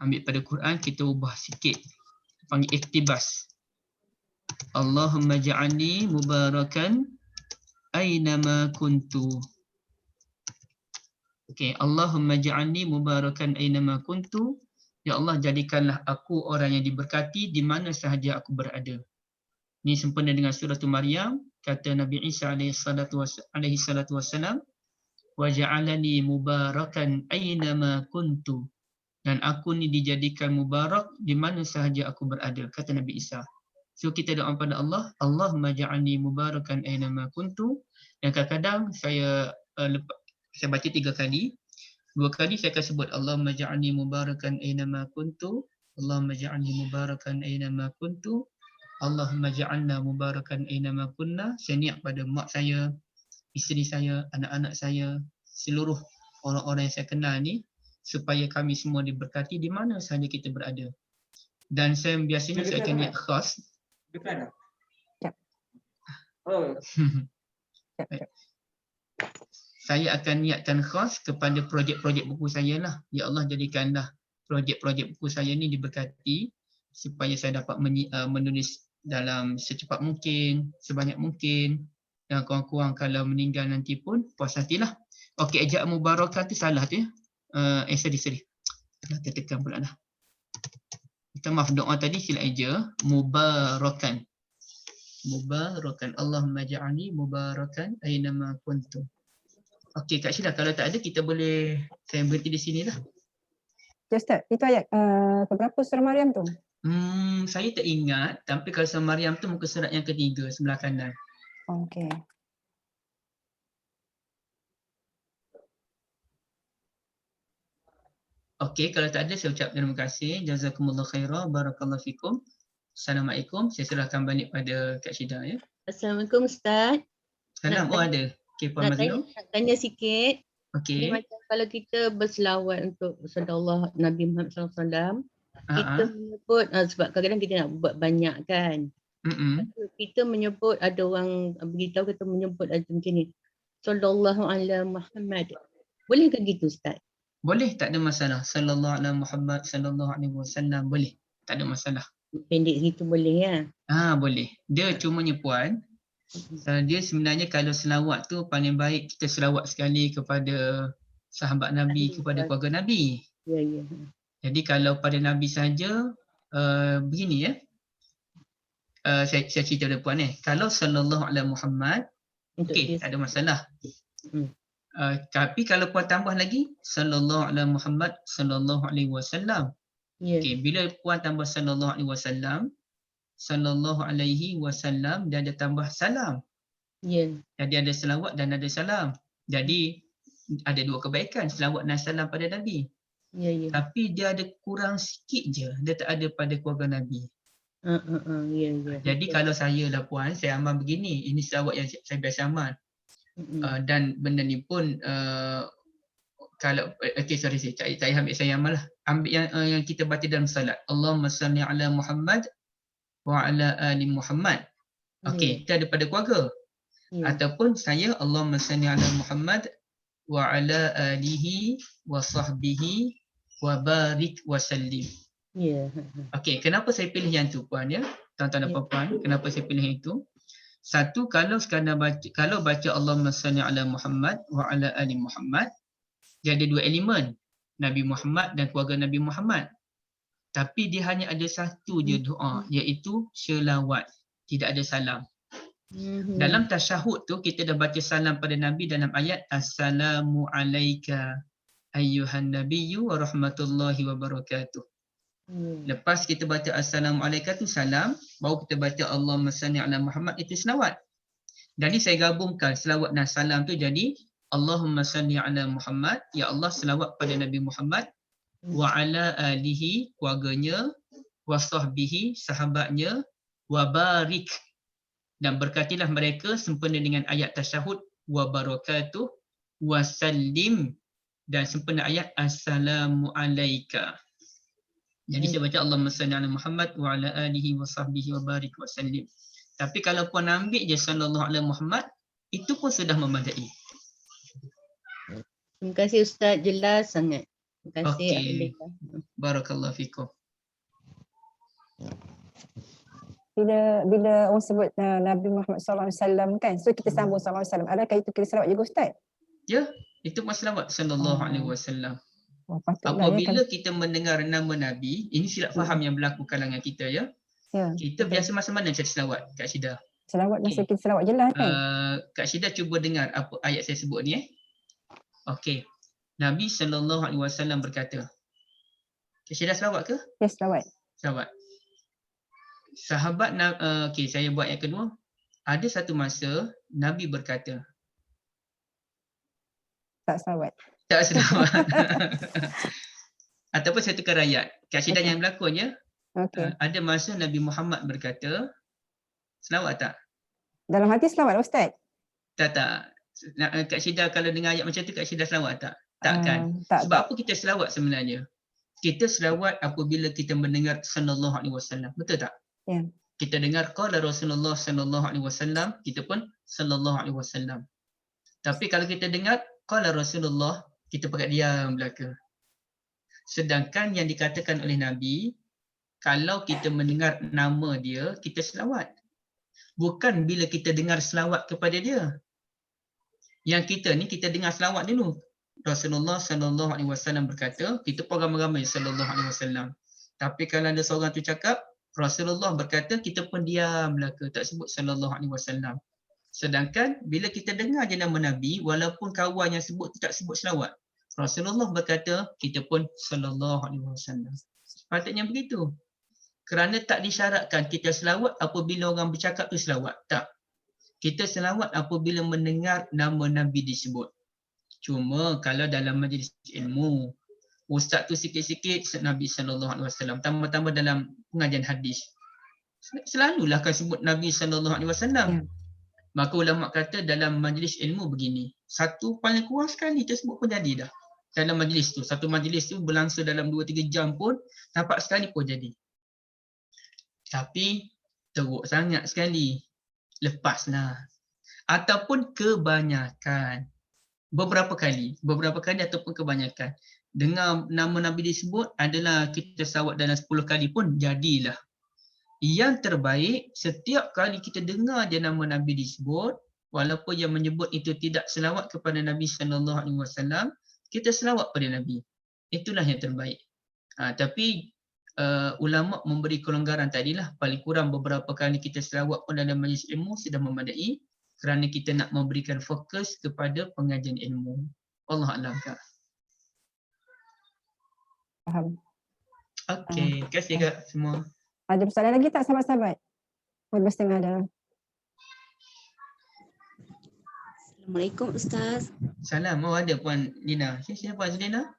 Ambil pada Quran, kita ubah sikit. Panggil iktibas. Allahumma ja'alni mubarakan aynama kuntu. Okey, Allahumma ja'alni mubarakan aynama kuntu. Ya Allah, jadikanlah aku orang yang diberkati di mana sahaja aku berada. Ini sempena dengan surah Maryam, kata Nabi Isa alaihi salatu wassalam, wa ja'alani mubarakan aynama kuntu. Dan aku ni dijadikan mubarak di mana sahaja aku berada, kata Nabi Isa. So kita doa pada Allah, Allahumma ja'alni mubarakan aynama kuntu. Dan kadang-kadang saya baca 3 kali. 2 kali saya akan sebut Allahumma ja'alni mubarakan aynama kuntu, Allahumma ja'alni mubarakan aynama kuntu, Allahumma ja'alna mubarakan aynama kunna. Saya niat pada mak saya, isteri saya, anak-anak saya, seluruh orang-orang yang saya kenal ni, supaya kami semua diberkati di mana sahaja kita berada. Dan saya biasanya saya akan niat khas. Saya akan niatkan khas kepada projek-projek buku saya lah. Ya Allah, jadikanlah projek-projek buku saya ni diberkati supaya saya dapat menulis dalam secepat mungkin, sebanyak mungkin, dan kurang-kurang kalau meninggal nanti pun puas hatilah. Okey, ejaan mubarakah tu salah tu ya. Sorry. Kita tekan pula dah. Minta maaf, doa tadi silap eja. Mubarakan. Mubarakan. Allahumma ja'alni mubarakan aynama kuntu. Okey, Kak Syeda, kalau tak ada kita boleh, saya berhenti di sini lah. Ya Ustaz, itu ayat keberapa surah Maryam tu? Saya tak ingat, tapi kalau surah Maryam tu muka surat yang ketiga sebelah kanan. Okey. Okey, kalau tak ada saya ucap terima kasih. Jazakumullah khairah, barakallahu fikum. Assalamualaikum. Saya serahkan balik pada Kak Syeda ya. Assalamualaikum Ustaz. Salam, ada. Okey, Puan Mazlum. Nak tanya sikit. Okey. Macam kalau kita berselawat untuk sallallahu Nabi Muhammad SAW, kita menyebut sebab kadang-kadang kita nak buat banyak kan. Kita menyebut, ada orang beritahu kita menyebut macam ni. Sallallahu ala Muhammad. Boleh ke gitu Ustaz? Boleh, tak ada masalah. Sallallahu alaihi Muhammad sallallahu alaihi wasallam boleh. Tak ada masalah. Pendek gitu boleh ya? Boleh. Dia cumanya puan, dia sebenarnya kalau selawat tu paling baik kita selawat sekali kepada sahabat Nabi, kepada keluarga Nabi. Ya, ya. Jadi kalau pada Nabi saja, begini ya. Saya cerita pada puan kalau sallallahu alaihi Muhammad, okey, tak ada masalah. Tapi kalau puan tambah lagi sallallahu alaihi Muhammad sallallahu alaihi wasallam. Okey, bila puan tambah sallallahu alaihi wasallam, dia ada tambah salam. Jadi ada selawat dan ada salam. Jadi ada dua kebaikan, selawat dan salam pada Nabi. Tapi dia ada kurang sikit je, dia tak ada pada keluarga Nabi. Jadi kalau saya lah puan, saya amal begini. Ini selawat yang saya biasa amal. Dan benda ni pun kalau sorry saya ambil saya amal lah. Ambil yang kita baca dalam salat. Allahumma salli ala Muhammad wa ala ali Muhammad. Kita ada pada keluarga. Ataupun saya Allahumma salli ala Muhammad wa ala alihi wa sahbihi wa barik wa sallim. Kenapa saya pilih yang tu puan ya? Tuan-tuan dan puan-puan, kenapa saya pilih yang itu? Satu, kalau sekadar baca Allahumma salli ala Muhammad wa ala ali Muhammad, dia ada dua elemen, Nabi Muhammad dan keluarga Nabi Muhammad. Tapi dia hanya ada satu je doa, iaitu selawat, tidak ada salam. Dalam tasyahud tu kita dah baca salam pada Nabi dalam ayat Assalamu alayka ayyuhan nabiyyu wa rahmatullahi wa barakatuh. Lepas kita baca Assalamualaikum tu salam, baru kita baca Allahumma salli ala Muhammad, itu selawat. Jadi saya gabungkan selawat dan salam tu jadi Allahumma salli ala Muhammad, ya Allah selawat pada Nabi Muhammad, wa ala alihi, keluarganya, wa sahbihi, sahabatnya, wa barik, dan berkatilah mereka sempena dengan ayat tasyahud wa barakatuh, wa sallim, dan sempena ayat Assalamu alayka. Jadi saya baca Allahumma salli ala Muhammad wa ala alihi wa sahbihi wa barik wa sallim. Tapi kalau puan ambil je sallallahu alaihi Muhammad, itu pun sudah memadai. Terima kasih Ustaz, jelas sangat. Terima kasih. Barakallahu fikum. Bila orang sebut Nabi Muhammad sallallahu alaihi wasallam kan, so kita sambung sallallahu alaihi wasallam. Adakah itu kira selawat juga Ustaz? Ya, itu maslawat sallallahu alaihi wasallam. Apabila kita mendengar nama Nabi, ini silap faham yang berlaku kalangan kita ya. Kita biasa masa mana cakap selawat Kak Syida? Selawat masa kita selawat jelas kan? Kak Syida cuba dengar apa ayat saya sebut ni Nabi sallallahu alaihi wasallam berkata. Kak Syida selawat ke? Ya, selawat. Selawat. Sahabat saya buat yang kedua. Ada satu masa Nabi berkata. Tak selawat. Tak selawat. Ataupun saya tukar ayat. Kak Syida yang berlakunya. Ada masa Nabi Muhammad berkata, selawat tak? Dalam hati selawat Ustaz? Tak. Kak Syida kalau dengar ayat macam tu, Kak Syida selawat tak? Takkan. Sebab apa kita selawat sebenarnya? Kita selawat apabila kita mendengar sallallahu alaihi wasallam. Betul tak? Ya. Kita dengar qala Rasulullah sallallahu alaihi wasallam, kita pun sallallahu alaihi wasallam. Tapi kalau kita dengar qala Rasulullah, kita pakai diam belaka. Sedangkan yang dikatakan oleh Nabi, kalau kita mendengar nama dia, kita selawat. Bukan bila kita dengar selawat kepada dia. Yang kita ni, kita dengar selawat dulu. Rasulullah sallallahu alaihi wasallam berkata, kita pun ramai-ramai sallallahu alaihi wasallam. Tapi kalau ada seorang tu cakap, Rasulullah berkata, kita pun diam belaka, tak sebut sallallahu alaihi wasallam. Sedangkan bila kita dengar je nama Nabi, walaupun kawan yang sebut tu tak sebut selawat, Rasulullah berkata, kita pun sallallahu alaihi wasallam. Sepatutnya begitu. Kerana tak disyaratkan kita selawat apabila orang bercakap tu selawat. Tak. Kita selawat apabila mendengar nama Nabi disebut. Cuma kalau dalam majlis ilmu, ustaz tu sikit-sikit Nabi sallallahu alaihi wasallam, tambah-tambah dalam pengajian hadis, selalulah akan sebut Nabi sallallahu alaihi wasallam. Maka ulama kata dalam majlis ilmu begini, satu paling kurang sekali tersebut pun jadi dah. Dalam majlis tu, satu majlis tu berlangsung dalam 2-3 jam pun, nampak sekali pun jadi. Tapi teruk sangat sekali, lepaslah. Ataupun kebanyakan, beberapa kali ataupun kebanyakan, dengar nama Nabi disebut adalah kita selawat dalam 10 kali pun jadilah. Yang terbaik, setiap kali kita dengar je nama Nabi disebut, walaupun yang menyebut itu tidak selawat kepada Nabi SAW, kita selawat pada Nabi. Itulah yang terbaik. Tapi ulama memberi kelonggaran tadilah, paling kurang beberapa kali kita selawat pun dalam majlis ilmu sudah memadai, kerana kita nak memberikan fokus kepada pengajian ilmu. Allah A'lam, Kak. Faham. Okey, terima kasih Kak semua. Ada persoalan lagi tak sahabat-sahabat? 12.30 dah. Assalamualaikum Ustaz. Salam. Oh, ada Puan Lina. Siapa Puan Lina?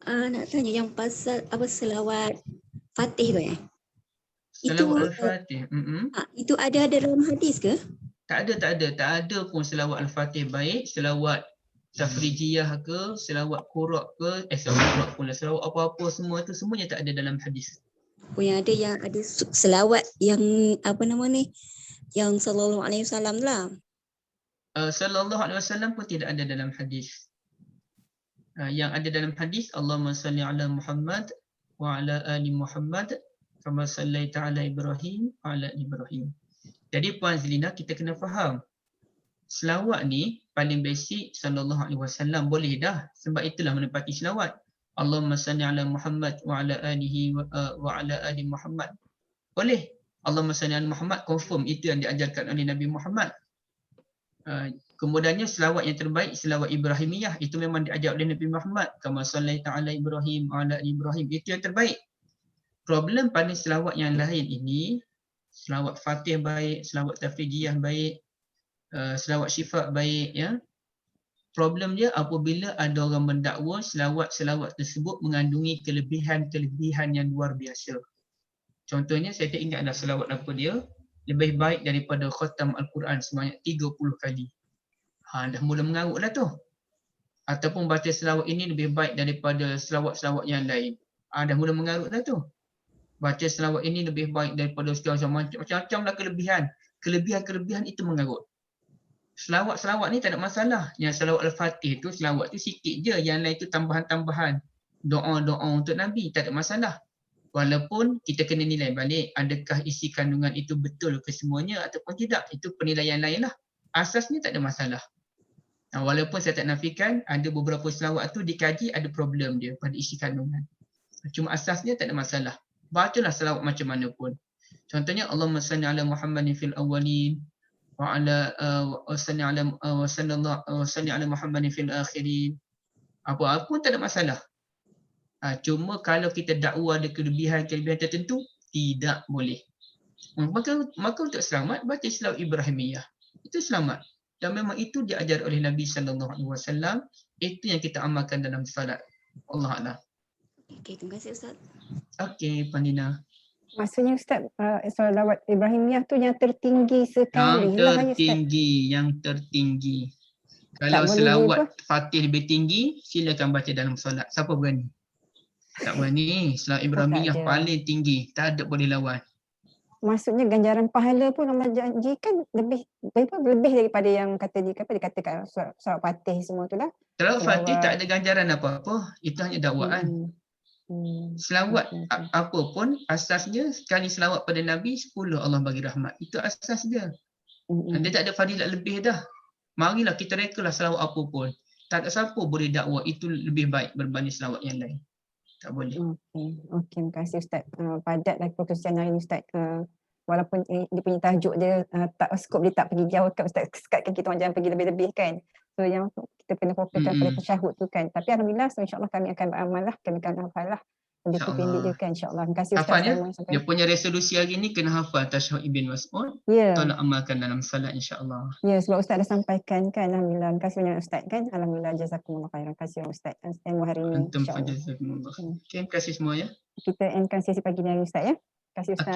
Nak tanya yang pasal apa selawat Fatih tu Selawat Al-Fatih. Itu ada dalam hadis ke? Tak ada pun selawat Al-Fatih baik, selawat tafrijiyah ke, selawat qurak ke, selawat qurak pula, selawat apa-apa semua tu semuanya tak ada dalam hadis. Oh, yang ada selawat yang apa nama ni? Yang sallallahu alaihi wasallam lah. Sallallahu alaihi wasallam pun tidak ada dalam hadis. Yang ada dalam hadis, Allahumma salli ala Muhammad wa ala ali Muhammad kama sallaita ala Ibrahim wa ala Ibrahim. Jadi Puan Zelina, kita kena faham, selawat ni paling basic sallallahu alaihi wasallam boleh dah, sebab itulah menepati selawat. Allahumma salli ala Muhammad wa ala alihi wa ala ali Muhammad. Boleh. Allahumma salli ala Muhammad, confirm itu yang diajarkan oleh Nabi Muhammad. Kemudiannya selawat yang terbaik, selawat Ibrahimiyah, itu memang diajar oleh Nabi Muhammad. Kama sallaita ala Ibrahim wa ala Ibrahim, itu yang terbaik. Problem pada selawat yang lain ini, selawat Fatih baik, selawat Tafrijiyah baik, selawat Syifa baik, ya. Problem dia apabila ada orang mendakwa selawat-selawat tersebut mengandungi kelebihan-kelebihan yang luar biasa. Contohnya, saya tak ingat ada selawat apa dia, lebih baik daripada khatam Al-Quran sebanyak 30 kali. Dah mula mengarut dah tu. Ataupun baca selawat ini lebih baik daripada selawat-selawat yang lain. Dah mula mengarut dah tu. Baca selawat ini lebih baik daripada macam-macam lah kelebihan. Kelebihan-kelebihan itu mengarut. Selawat-selawat ni tak ada masalah. Yang selawat Al-Fatih tu, selawat tu sikit je. Yang lain tu tambahan-tambahan. Doa-doa untuk Nabi, tak ada masalah. Walaupun kita kena nilai balik, adakah isi kandungan itu betul ke semuanya ataupun tidak. Itu penilaian lain lah. Asasnya tak ada masalah. Walaupun saya tak nafikan, ada beberapa selawat tu dikaji ada problem dia pada isi kandungan. Cuma asasnya tak ada masalah. Bacalah selawat macam mana pun. Contohnya, Allahumma salli ala Muhammadin fil awwalin wa ala salli ala Muhammadin fil akhirin. Apa-apa pun tak ada masalah. Cuma kalau kita dakwa ada kelebihan-kelebihan tertentu, tidak boleh. Maka untuk selamat, baca selawat Ibrahimiyah. Itu selamat. Dan memang itu diajar oleh Nabi SAW. Itu yang kita amalkan dalam salat. Allah A'lam. Okey, terima kasih Ustaz. Okey, Pandina. Maksudnya Ustaz, selawat Ibrahimiyah tu yang tertinggi sekali. Yang tertinggi. Kalau selawat Fatih lebih tinggi, silakan baca dalam solat. Siapa berani? Tak berani. Selawat Ibrahimiyah paling tinggi. Tak ada boleh lawan. Maksudnya ganjaran pahala pun Allah janjikan lebih daripada yang dikatakan selawat Fatih semua tu lah. Selawat Fatih tak ada ganjaran apa-apa. Itu hanya dakwaan. Selawat apa pun asasnya sekali selawat pada Nabi 10 Allah bagi rahmat. Itu asas dia. Dia tak ada fadilat lebih dah. Marilah kita rekalah selawat apa pun. Tak ada siapa boleh dakwa itu lebih baik berbanding selawat yang lain. Tak boleh. Okey, terima kasih Ustaz. Padatlah perkongsian hari ini Ustaz. Walaupun dia punya tajuk dia tak skop dia tak pergi jauh kan Ustaz, sekatkan kita orang jangan pergi lebih-lebih kan. So yang kita kena fokuskan pada tasyahud tu kan. Tapi alhamdulillah, so insya-Allah kami akan beramal lah, kami akan hafal lah. Lebih pendek je kan insya-Allah. Terima kasih Ustaz. Dia punya resolusi hari ni kena hafal tasyahud Ibn Mas'ud. Tolong amalkan dalam salat insya-Allah. Ya, sebab Ustaz dah sampaikan kan. Alhamdulillah. Terima kasih banyak Ustaz kan. Alhamdulillah, jazakumullah khairan. Terima kasih Ustaz. Ilmu hari ini insya-Allah. Terima kasih semua ya. Kita endkan sesi pagi ni hari Ustaz ya. Terima kasih Ustaz.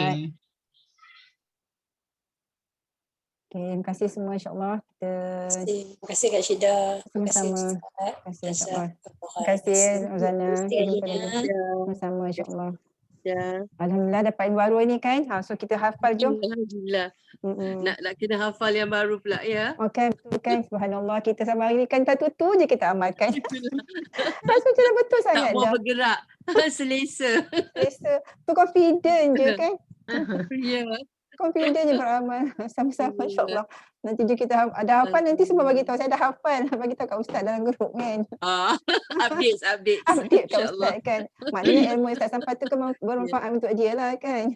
Okay, terima kasih semua insya-Allah. Terima kasih Kak Syida. Sama-sama. Terima kasih insya-Allah. Terima kasih Uzana. Sama-sama insya-Allah. Alhamdulillah dapat ilmu baru ni kan. So kita hafal jom. Alhamdulillah. Nak kena hafal yang baru pula ya. Okey, betul kan. Subhanallah, kita sama hari ni kan tu je kita amalkan. Rasa macam betul sangat dah. Tak mau bergerak. Selesa. Tu confident je kan. Ya. Confident je beramal sama-sama insya-Allah. Nanti je kita ada hafal nanti semua bagi tahu saya dah hafal, bagi tahu kat ustaz dalam grup kan. Updates. Update kat InsyaAllah. ustaz kan. Maknanya ilmu ustaz sampai tu kan bermanfaat untuk dia lah kan.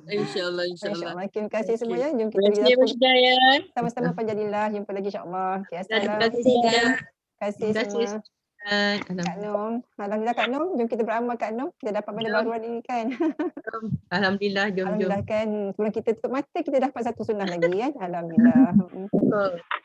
InsyaAllah. InsyaAllah. Terima kasih semua ya. Jom kita Terima kasih Abang Syida ya. sama-sama panjadilah. Jumpa lagi insya-Allah. Okay, Terima assalamualaikum. kasih Syida. Terima kasih Terima kasih semua. Ustaz. Kak Nom. Alhamdulillah Kak Nom. Jom kita beramal Kak Nom. Kita dapat benda Jom. baru hari ni kan. Alhamdulillah, jom. Alhamdulillah kan. Sebelum kita tutup mata kita dapat satu sunnah lagi kan. Alhamdulillah.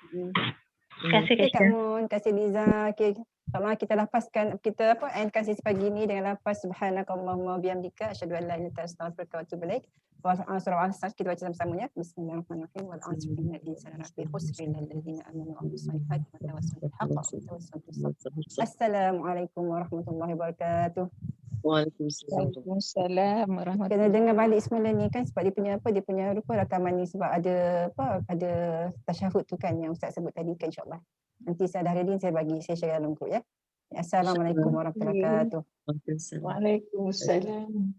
Terima kasih Okay, Kak Mun. Terima kasih Liza. Okay. InsyaAllah kita lapaskan, kita endkan sesi pagi ni dengan lafaz subhanakallahumma bihamdika asyhadu an la ilaha illa anta astaghfiruka wa atubu ilaik. Surah Al-Asr kita baca sama-sama ya. Bismillahirrahmanirrahim. Wal 'asri innal insana lafi khusr illa alladziina aamanu wa 'amilus solihati wa tawassaw bil haqqi wa tawassaw bis sabr. Assalamualaikum warahmatullahi wabarakatuh. Waalaikumsalam warahmatullahi Kena dengar balik semula ni kan sebab dia punya dia punya rupa rakaman ni sebab ada tasyahud tu kan yang Ustaz sebut tadi kan insya-Allah. Nanti saya dah ready saya share dalam grup ya. Assalamualaikum warahmatullahi wabarakatuh. Waalaikumsalam.